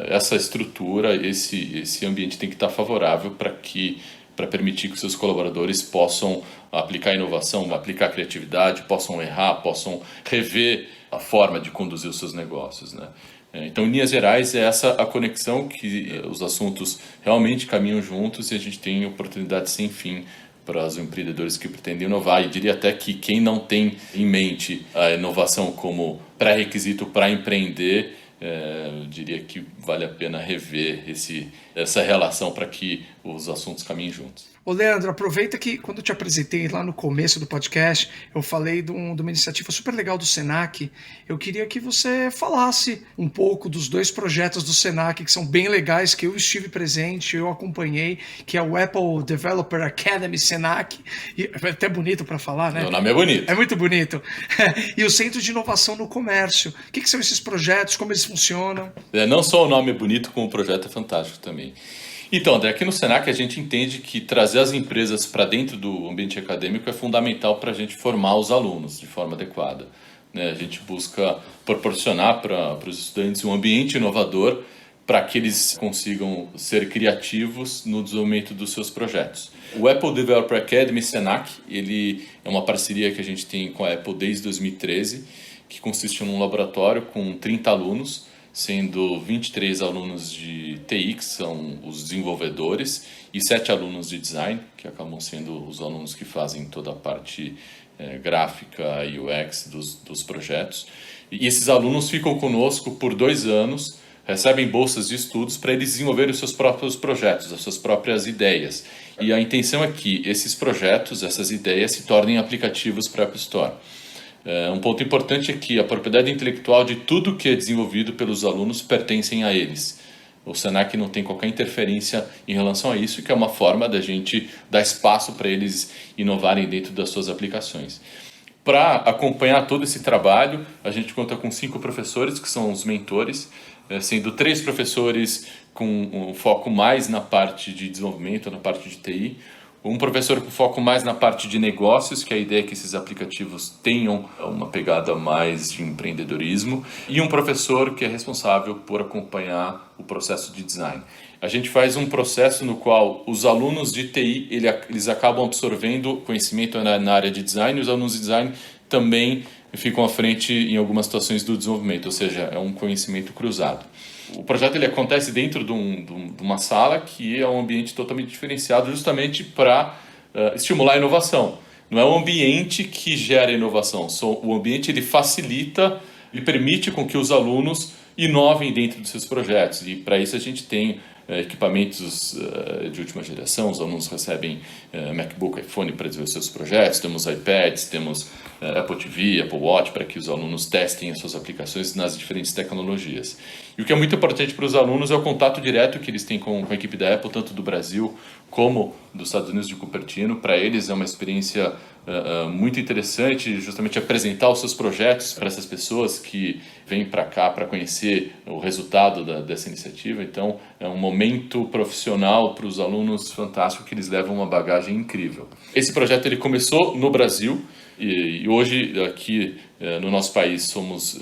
[SPEAKER 3] essa estrutura, esse ambiente tem que estar favorável para permitir que os seus colaboradores possam aplicar inovação, aplicar criatividade, possam errar, possam rever a forma de conduzir os seus negócios, né? Então, em linhas gerais, é essa a conexão que os assuntos realmente caminham juntos e a gente tem oportunidades sem fim para os empreendedores que pretendem inovar. E diria até que quem não tem em mente a inovação como pré-requisito para empreender, eu diria que vale a pena rever essa relação para que os assuntos caminhem juntos.
[SPEAKER 1] Ô Leandro, aproveita que quando eu te apresentei lá no começo do podcast, eu falei de uma iniciativa super legal do Senac. Eu queria que você falasse um pouco dos dois projetos do Senac que são bem legais, que eu estive presente, eu acompanhei, que é o Apple Developer Academy Senac, e é até bonito para falar, né?
[SPEAKER 3] O nome é bonito.
[SPEAKER 1] É muito bonito. E o Centro de Inovação no Comércio. O que são esses projetos, como eles funcionam?
[SPEAKER 3] Não só o nome é bonito, como o projeto é fantástico também. Então, André, aqui no Senac a gente entende que trazer as empresas para dentro do ambiente acadêmico é fundamental para a gente formar os alunos de forma adequada. A gente busca proporcionar para os estudantes um ambiente inovador para que eles consigam ser criativos no desenvolvimento dos seus projetos. O Apple Developer Academy Senac, ele é uma parceria que a gente tem com a Apple desde 2013, que consiste em um laboratório com 30 alunos, sendo 23 alunos de TI, que são os desenvolvedores, e 7 alunos de design, que acabam sendo os alunos que fazem toda a parte gráfica e UX dos projetos. E esses alunos ficam conosco por 2 anos, recebem bolsas de estudos para eles desenvolverem os seus próprios projetos, as suas próprias ideias. E a intenção é que esses projetos, essas ideias, se tornem aplicativos para a App Store. Um ponto importante é que a propriedade intelectual de tudo que é desenvolvido pelos alunos pertencem a eles. O Senac não tem qualquer interferência em relação a isso, que é uma forma da gente dar espaço para eles inovarem dentro das suas aplicações. Para acompanhar todo esse trabalho, a gente conta com 5 professores, que são os mentores, sendo 3 professores com um foco mais na parte de desenvolvimento, na parte de TI, um professor com foco mais na parte de negócios, que a ideia é que esses aplicativos tenham uma pegada mais de empreendedorismo, e um professor que é responsável por acompanhar o processo de design. A gente faz um processo no qual os alunos de TI eles acabam absorvendo conhecimento na área de design, e os alunos de design também ficam à frente em algumas situações do desenvolvimento, ou seja, é um conhecimento cruzado. O projeto ele acontece dentro de uma sala que é um ambiente totalmente diferenciado justamente para estimular a inovação. Não é um ambiente que gera inovação, o ambiente ele facilita e permite com que os alunos inovem dentro dos seus projetos. E para isso a gente tem equipamentos de última geração, os alunos recebem MacBook, iPhone para desenvolver seus projetos, temos iPads, temos Apple TV, Apple Watch para que os alunos testem as suas aplicações nas diferentes tecnologias. E o que é muito importante para os alunos é o contato direto que eles têm com a equipe da Apple, tanto do Brasil como dos Estados Unidos de Cupertino. Para eles é uma experiência muito interessante justamente apresentar os seus projetos para essas pessoas que vêm para cá para conhecer o resultado dessa iniciativa. Então é um momento profissional para os alunos fantástico, que eles levam uma bagagem incrível. Esse projeto ele começou no Brasil e hoje aqui no nosso país somos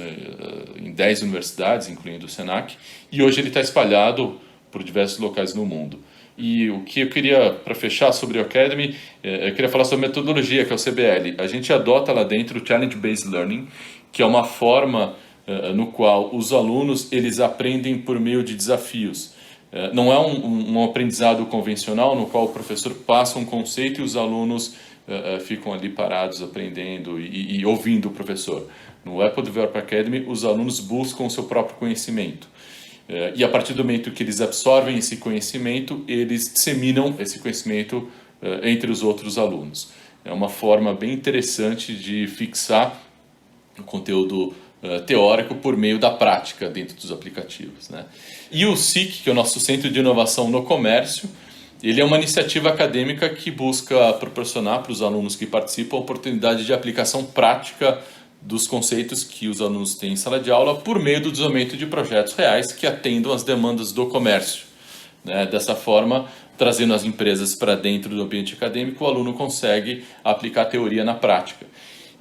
[SPEAKER 3] em 10 universidades, incluindo o Senac, e hoje ele está espalhado por diversos locais no mundo. E o que eu queria, para fechar sobre o Academy, eu queria falar sobre a metodologia, que é o CBL. A gente adota lá dentro o Challenge Based Learning, que é uma forma no qual os alunos eles aprendem por meio de desafios. Não é um aprendizado convencional, no qual o professor passa um conceito e os alunos ficam ali parados aprendendo e ouvindo o professor. No Apple Developer Academy, os alunos buscam o seu próprio conhecimento. E a partir do momento que eles absorvem esse conhecimento, eles disseminam esse conhecimento entre os outros alunos. É uma forma bem interessante de fixar o conteúdo teórico por meio da prática dentro dos aplicativos, né? E o SIC, que é o nosso Centro de Inovação no Comércio, ele é uma iniciativa acadêmica que busca proporcionar para os alunos que participam a oportunidade de aplicação prática dos conceitos que os alunos têm em sala de aula por meio do desenvolvimento de projetos reais que atendam às demandas do comércio, né? Dessa forma, trazendo as empresas para dentro do ambiente acadêmico, o aluno consegue aplicar a teoria na prática.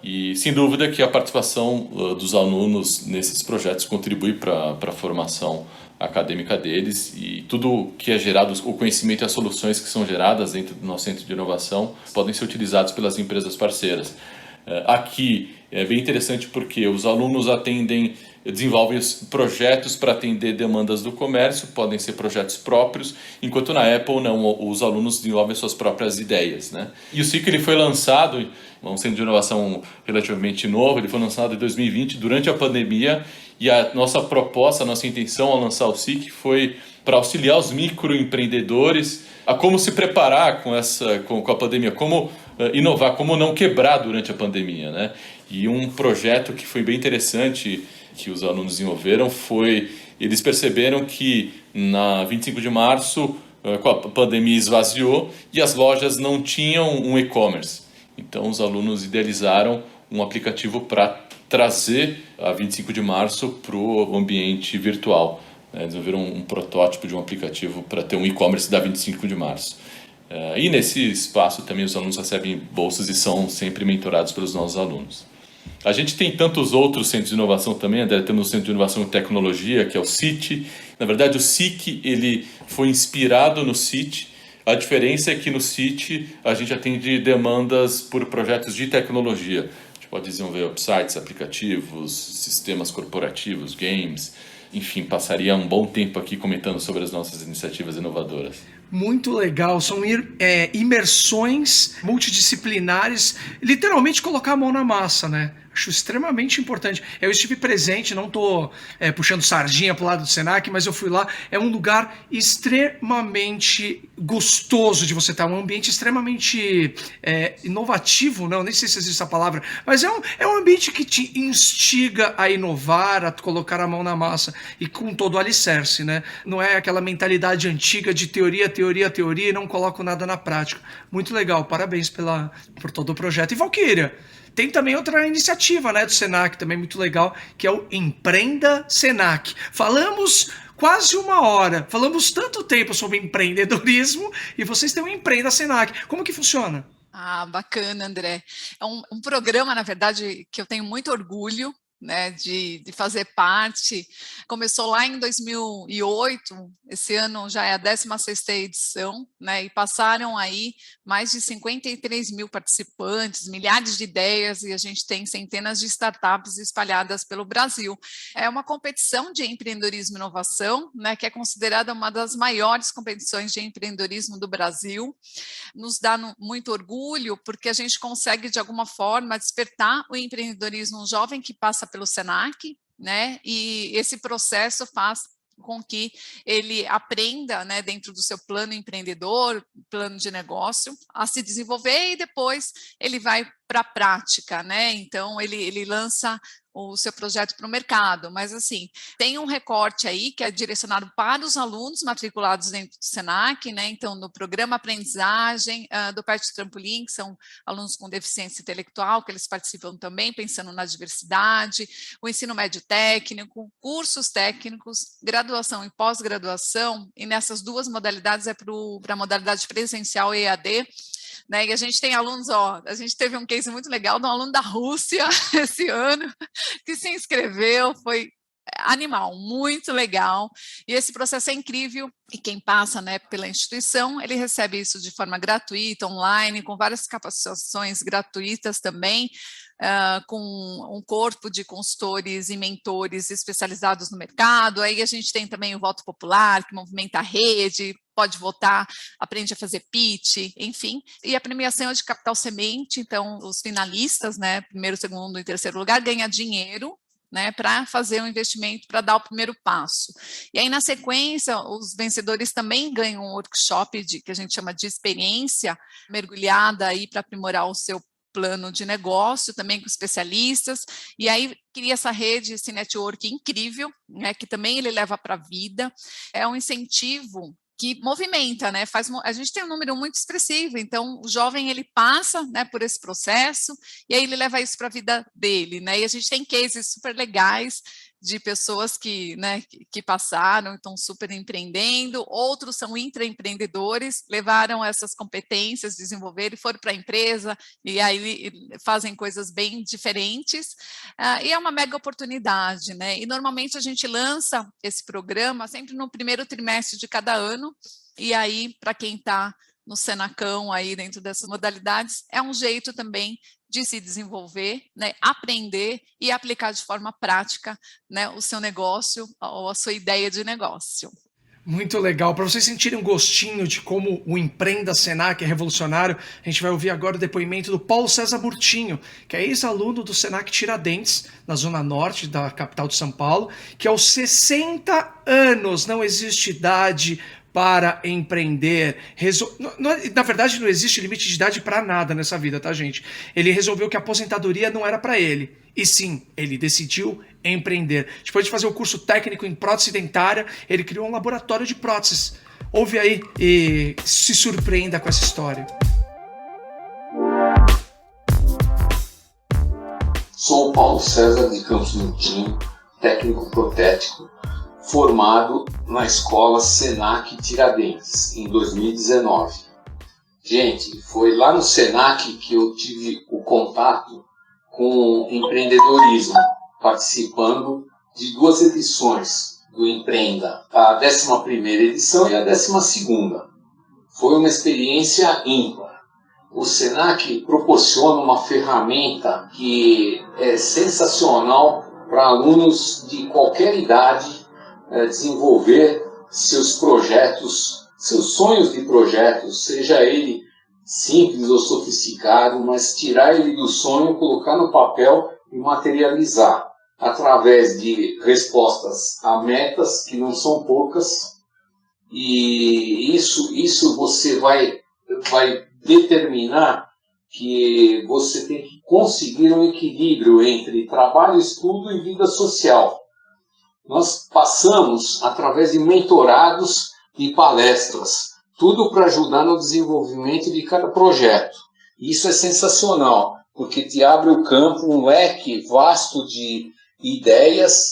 [SPEAKER 3] E sem dúvida que a participação dos alunos nesses projetos contribui para a formação acadêmica deles, e tudo que é gerado, o conhecimento e as soluções que são geradas dentro do nosso centro de inovação podem ser utilizados pelas empresas parceiras. Aqui é bem interessante porque os alunos desenvolvem projetos para atender demandas do comércio, podem ser projetos próprios, enquanto na Apple não, os alunos desenvolvem suas próprias ideias, né? E o SIC ele foi lançado, um centro de inovação relativamente novo, ele foi lançado em 2020, durante a pandemia, e a nossa proposta, a nossa intenção ao lançar o SIC foi para auxiliar os microempreendedores a como se preparar com a pandemia, como inovar, como não quebrar durante a pandemia, né? E um projeto que foi bem interessante que os alunos desenvolveram foi, eles perceberam que na 25 de março a pandemia esvaziou e as lojas não tinham um e-commerce. Então os alunos idealizaram um aplicativo para trazer a 25 de março para o ambiente virtual. Desenvolveram um protótipo de um aplicativo para ter um e-commerce da 25 de março. E nesse espaço também os alunos recebem bolsas e são sempre mentorados pelos nossos alunos. A gente tem tantos outros centros de inovação também, André. Temos o Centro de Inovação e Tecnologia, que é o CIT. Na verdade, o SIC ele foi inspirado no CIT. A diferença é que no CIT a gente atende demandas por projetos de tecnologia. A gente pode desenvolver websites, aplicativos, sistemas corporativos, games. Enfim, passaria um bom tempo aqui comentando sobre as nossas iniciativas inovadoras.
[SPEAKER 1] Muito legal, são imersões multidisciplinares, literalmente colocar a mão na massa, né? Acho extremamente importante. Eu estive presente, não estou puxando sardinha para o lado do Senac, mas eu fui lá. É um lugar extremamente gostoso de você estar, um ambiente extremamente inovativo, não, nem sei se existe essa palavra, mas é um ambiente que te instiga a inovar, a colocar a mão na massa e com todo o alicerce, né? Não é aquela mentalidade antiga de teoria e não coloco nada na prática. Muito legal, parabéns por todo o projeto. E Valquíria, tem também outra iniciativa, né, do Senac, também muito legal, que é o Empreenda Senac. Falamos quase 1 hora. Falamos tanto tempo sobre empreendedorismo e vocês têm um Empreenda Senac. Como que funciona?
[SPEAKER 2] Ah, bacana, André. É um programa, na verdade, que eu tenho muito orgulho, né, de fazer parte. Começou lá em 2008, esse ano já é a 16ª edição, né, e passaram aí mais de 53 mil participantes, milhares de ideias, e a gente tem centenas de startups espalhadas pelo Brasil. É uma competição de empreendedorismo e inovação, né, que é considerada uma das maiores competições de empreendedorismo do Brasil. Nos dá muito orgulho, porque a gente consegue, de alguma forma, despertar o empreendedorismo jovem que passa pelo Senac, né? E esse processo faz com que ele aprenda, né, dentro do seu plano empreendedor, plano de negócio, a se desenvolver, e depois ele vai para a prática, né? Então ele lança o seu projeto para o mercado, mas assim, tem um recorte aí que é direcionado para os alunos matriculados dentro do Senac, né? Então, no programa aprendizagem do Perto Trampolim, que são alunos com deficiência intelectual, que eles participam também, pensando na diversidade, o ensino médio técnico, cursos técnicos, graduação e pós-graduação, e nessas duas modalidades é para a modalidade presencial e EAD, né? E a gente tem alunos, a gente teve um case muito legal de um aluno da Rússia esse ano, que se inscreveu, foi animal, muito legal, e esse processo é incrível, e quem passa, né, pela instituição, ele recebe isso de forma gratuita, online, com várias capacitações gratuitas também, com um corpo de consultores e mentores especializados no mercado. Aí a gente tem também o voto popular, que movimenta a rede, pode votar, aprende a fazer pitch, enfim. E a premiação é de capital semente, então os finalistas, né, primeiro, segundo e terceiro lugar, ganham dinheiro, né, para fazer um investimento, para dar o primeiro passo. E aí, na sequência, os vencedores também ganham um workshop que a gente chama de experiência mergulhada aí para aprimorar o seu plano de negócio, também com especialistas, e aí cria essa rede, esse network incrível, né, que também ele leva para a vida. É um incentivo que movimenta, né? A gente tem um número muito expressivo, então o jovem ele passa, né, por esse processo e aí ele leva isso para a vida dele, né? E a gente tem cases super legais de pessoas que, né, que passaram, estão super empreendendo, outros são intraempreendedores, levaram essas competências, desenvolveram e foram para a empresa, e aí fazem coisas bem diferentes, e é uma mega oportunidade, né? E normalmente a gente lança esse programa sempre no primeiro trimestre de cada ano, e aí, para quem está no Senacão aí dentro dessas modalidades, é um jeito também de se desenvolver, né, aprender e aplicar de forma prática, né, o seu negócio ou a sua ideia de negócio.
[SPEAKER 1] Muito legal. Para vocês sentirem um gostinho de como o Empreenda Senac é revolucionário, a gente vai ouvir agora o depoimento do Paulo César Murtinho, que é ex-aluno do Senac Tiradentes, na zona norte da capital de São Paulo, que aos 60 anos, não existe idade para empreender. Na verdade, não existe limite de idade para nada nessa vida, tá, gente? Ele resolveu que a aposentadoria não era para ele. E sim, ele decidiu empreender. Depois de fazer o curso técnico em prótese dentária, ele criou um laboratório de próteses. Ouve aí e se surpreenda com essa história.
[SPEAKER 5] Sou o Paulo César de Campos Murtinho, técnico protético, formado na escola Senac Tiradentes, em 2019. Gente, foi lá no Senac que eu tive o contato com empreendedorismo, participando de 2 edições do Empreenda, a 11ª edição e a 12ª. Foi uma experiência ímpar. O Senac proporciona uma ferramenta que é sensacional para alunos de qualquer idade desenvolver seus projetos, seus sonhos de projetos, seja ele simples ou sofisticado, mas tirar ele do sonho, colocar no papel e materializar através de respostas a metas que não são poucas, e isso você vai determinar que você tem que conseguir um equilíbrio entre trabalho, estudo e vida social. Nós passamos através de mentorados e palestras, tudo para ajudar no desenvolvimento de cada projeto. Isso é sensacional, porque te abre o campo, um leque vasto de ideias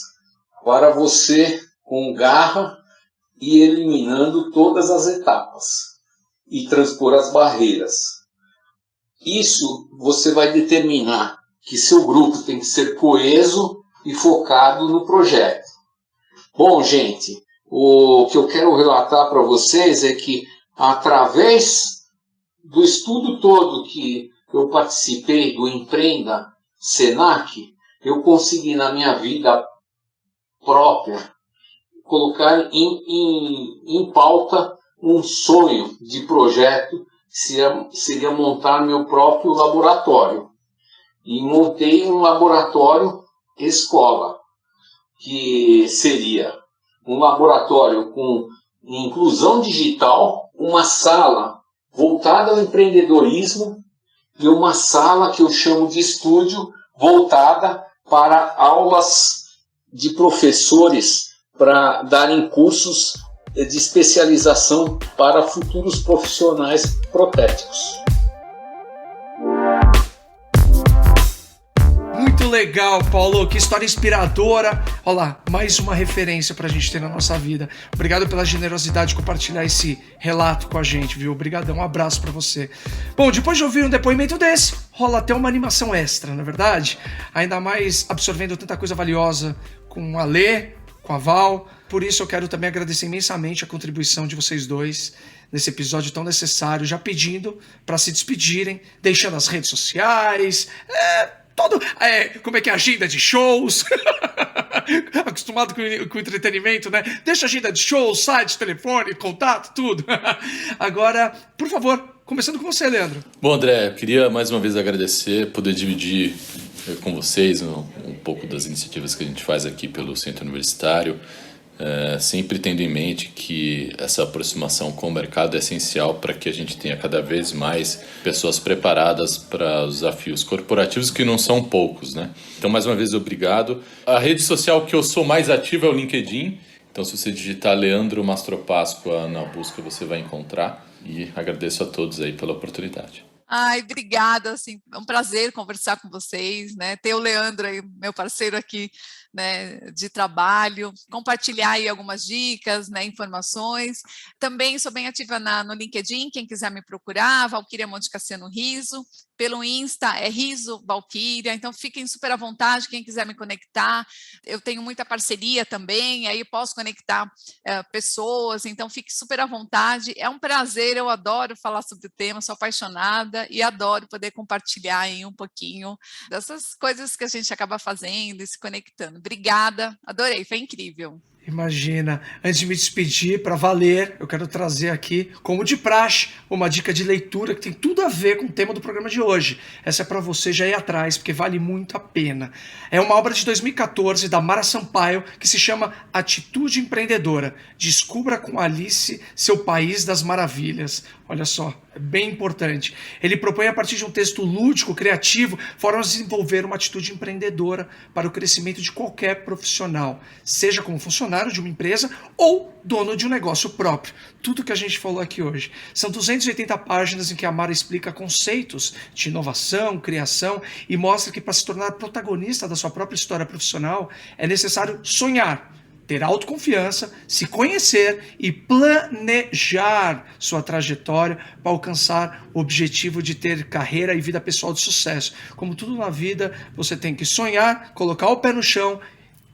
[SPEAKER 5] para você com garra e eliminando todas as etapas e transpor as barreiras. Isso você vai determinar que seu grupo tem que ser coeso e focado no projeto. Bom, gente, o que eu quero relatar para vocês é que, através do estudo todo que eu participei do Empreenda Senac, eu consegui na minha vida própria colocar em pauta um sonho de projeto que seria montar meu próprio laboratório. E montei um laboratório escola, que seria um laboratório com inclusão digital, uma sala voltada ao empreendedorismo e uma sala que eu chamo de estúdio voltada para aulas de professores para darem cursos de especialização para futuros profissionais protéticos.
[SPEAKER 1] Muito legal, Paulo, que história inspiradora. Olha lá, mais uma referência pra gente ter na nossa vida. Obrigado pela generosidade de compartilhar esse relato com a gente, viu? Obrigadão, um abraço pra você. Bom, depois de ouvir um depoimento desse, rola até uma animação extra, não é verdade? Ainda mais absorvendo tanta coisa valiosa com a Lê, com a Val. Por isso eu quero também agradecer imensamente a contribuição de vocês dois nesse episódio tão necessário, já pedindo para se despedirem, deixando as redes sociais, como é que é a agenda de shows, acostumado com entretenimento, né? Deixa a agenda de shows, site, telefone, contato, tudo. Agora, por favor, começando com você, Leandro.
[SPEAKER 3] Bom, André, eu queria mais uma vez agradecer, poder dividir com vocês um pouco das iniciativas que a gente faz aqui pelo Centro Universitário, sempre tendo em mente que essa aproximação com o mercado é essencial para que a gente tenha cada vez mais pessoas preparadas para os desafios corporativos, que não são poucos, né? Então, mais uma vez, obrigado. A rede social que eu sou mais ativo é o LinkedIn, então se você digitar Leandro Mastropasqua na busca, você vai encontrar, e agradeço a todos aí pela oportunidade.
[SPEAKER 2] Ai, obrigada, assim, é um prazer conversar com vocês, né, ter o Leandro aí, meu parceiro aqui, né, de trabalho, compartilhar aí algumas dicas, né, informações. Também sou bem ativa no LinkedIn, quem quiser me procurar, Valquíria Monte Cassiano Riso. Pelo Insta é Riso Valquíria, então fiquem super à vontade, quem quiser me conectar. Eu tenho muita parceria também, aí posso conectar pessoas, então fique super à vontade. É um prazer, eu adoro falar sobre o tema, sou apaixonada e adoro poder compartilhar aí um pouquinho dessas coisas que a gente acaba fazendo e se conectando. Obrigada, adorei, foi incrível.
[SPEAKER 1] Imagina, antes de me despedir, para valer, eu quero trazer aqui, como de praxe, uma dica de leitura que tem tudo a ver com o tema do programa de hoje. Essa é para você já ir atrás, porque vale muito a pena. É uma obra de 2014 da Mara Sampaio, que se chama Atitude Empreendedora. Descubra com Alice seu País das Maravilhas. Olha só, é bem importante. Ele propõe, a partir de um texto lúdico, criativo, formas de desenvolver uma atitude empreendedora para o crescimento de qualquer profissional, seja como funcionário de uma empresa ou dono de um negócio próprio. Tudo que a gente falou aqui hoje. São 280 páginas em que a Mara explica conceitos de inovação, criação e mostra que para se tornar protagonista da sua própria história profissional é necessário sonhar, ter autoconfiança, se conhecer e planejar sua trajetória para alcançar o objetivo de ter carreira e vida pessoal de sucesso. Como tudo na vida, você tem que sonhar, colocar o pé no chão,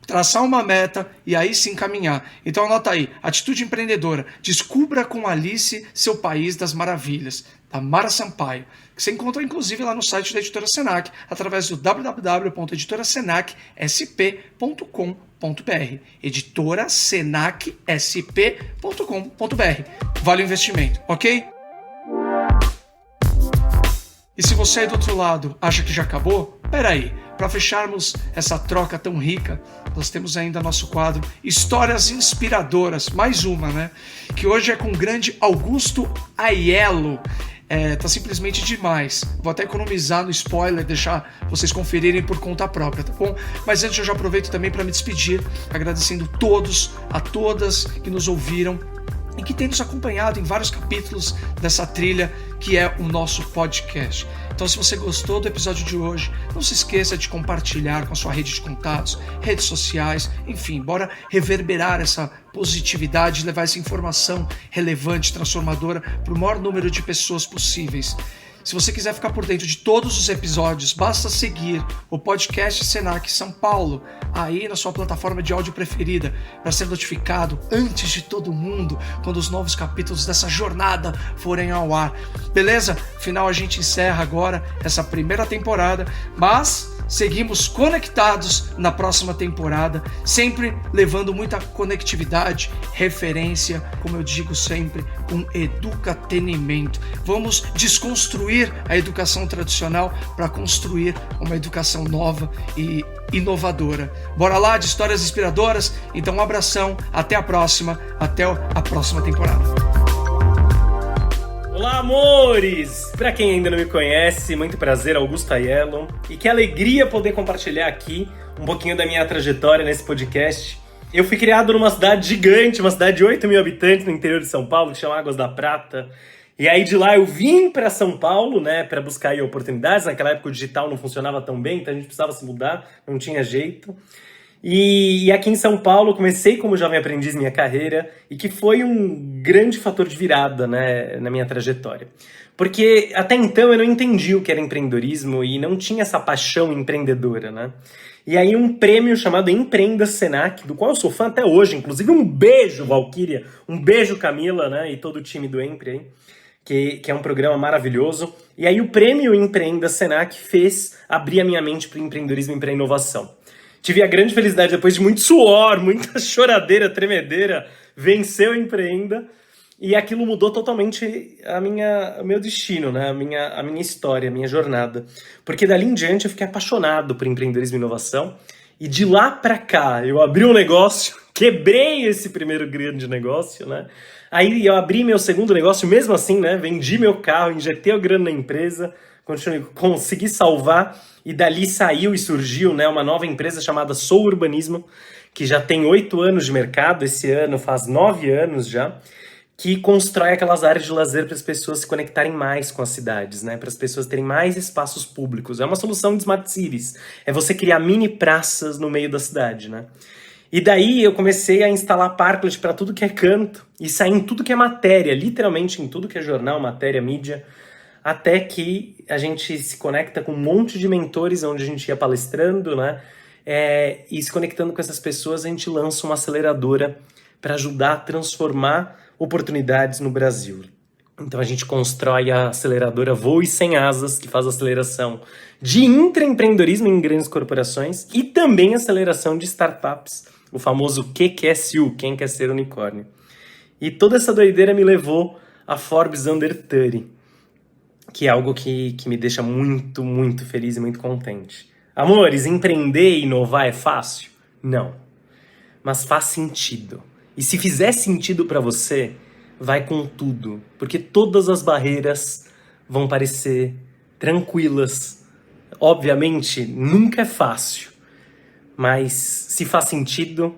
[SPEAKER 1] traçar uma meta e aí sim caminhar. Então anota aí, Atitude Empreendedora. Descubra com Alice seu País das Maravilhas, da Mara Sampaio, que você encontra inclusive lá no site da Editora Senac, através do www.editorasenac.sp.com.br. editorasenacsp.com.br. Vale o investimento, ok? E se você aí do outro lado acha que já acabou, peraí, para fecharmos essa troca tão rica, nós temos ainda nosso quadro Histórias Inspiradoras, mais uma, né? Que hoje é com o grande Augusto Aiello. Tá simplesmente demais. Vou até economizar no spoiler, deixar vocês conferirem por conta própria, tá bom? Mas antes eu já aproveito também para me despedir, agradecendo a todas que nos ouviram e que tem nos acompanhado em vários capítulos dessa trilha que é o nosso podcast. Então, se você gostou do episódio de hoje, não se esqueça de compartilhar com a sua rede de contatos, redes sociais, enfim, bora reverberar essa positividade e levar essa informação relevante, transformadora para o maior número de pessoas possíveis. Se você quiser ficar por dentro de todos os episódios, basta seguir o podcast Senac São Paulo aí na sua plataforma de áudio preferida para ser notificado antes de todo mundo quando os novos capítulos dessa jornada forem ao ar. Beleza? Afinal, a gente encerra agora essa primeira temporada, mas seguimos conectados na próxima temporada, sempre levando muita conectividade, referência, como eu digo sempre, com educatenimento. Vamos desconstruir a educação tradicional para construir uma educação nova e inovadora. Bora lá, de histórias inspiradoras? Então um abração, até a próxima temporada.
[SPEAKER 6] Olá, amores! Para quem ainda não me conhece, muito prazer, Augusto Aiello. E que alegria poder compartilhar aqui um pouquinho da minha trajetória nesse podcast. Eu fui criado numa cidade gigante, uma cidade de 8 mil habitantes no interior de São Paulo, que chama Águas da Prata. E aí de lá eu vim para São Paulo, né, para buscar aí oportunidades. Naquela época o digital não funcionava tão bem, então a gente precisava se mudar, não tinha jeito. E aqui em São Paulo comecei como jovem aprendiz minha carreira e que foi um grande fator de virada, né, na minha trajetória. Porque até então eu não entendi o que era empreendedorismo e não tinha essa paixão empreendedora, né? E aí um prêmio chamado Empreenda Senac, do qual eu sou fã até hoje, inclusive um beijo, Valquíria, um beijo, Camila, né, e todo o time do Empre aí, que é um programa maravilhoso. E aí o prêmio Empreenda Senac fez abrir a minha mente para o empreendedorismo e para a inovação. Tive a grande felicidade, depois de muito suor, muita choradeira, tremedeira, vencer o Empreenda. E aquilo mudou totalmente o meu destino, né? a minha história, a minha jornada. Porque dali em diante eu fiquei apaixonado por empreendedorismo e inovação. E de lá pra cá eu abri um negócio, quebrei esse primeiro grande negócio, né? Aí eu abri meu segundo negócio, mesmo assim, né? Vendi meu carro, injetei a grana na empresa, consegui salvar. E dali saiu e surgiu, né, uma nova empresa chamada Sou Urbanismo, que já tem 8 anos de mercado, esse ano faz 9 anos já, que constrói aquelas áreas de lazer para as pessoas se conectarem mais com as cidades, né, para as pessoas terem mais espaços públicos. É uma solução de Smart Cities, é você criar mini praças no meio da cidade, né. E daí eu comecei a instalar parklet para tudo que é canto e sair em tudo que é matéria, literalmente em tudo que é jornal, matéria, mídia, até que a gente se conecta com um monte de mentores onde a gente ia palestrando, né? E se conectando com essas pessoas, a gente lança uma aceleradora para ajudar a transformar oportunidades no Brasil. Então a gente constrói a aceleradora Voe Sem Asas, que faz aceleração de intraempreendedorismo em grandes corporações e também aceleração de startups, o famoso QQSU, quem quer ser unicórnio. E toda essa doideira me levou a Forbes Under 30, que é algo que me deixa muito, muito feliz e muito contente. Amores, empreender e inovar é fácil? Não. Mas faz sentido. E se fizer sentido para você, vai com tudo. Porque todas as barreiras vão parecer tranquilas. Obviamente, nunca é fácil. Mas se faz sentido,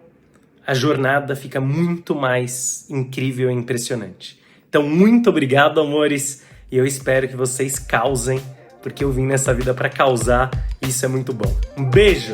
[SPEAKER 6] a jornada fica muito mais incrível e impressionante. Então, muito obrigado, amores. E eu espero que vocês causem, porque eu vim nessa vida para causar e isso é muito bom. Um beijo!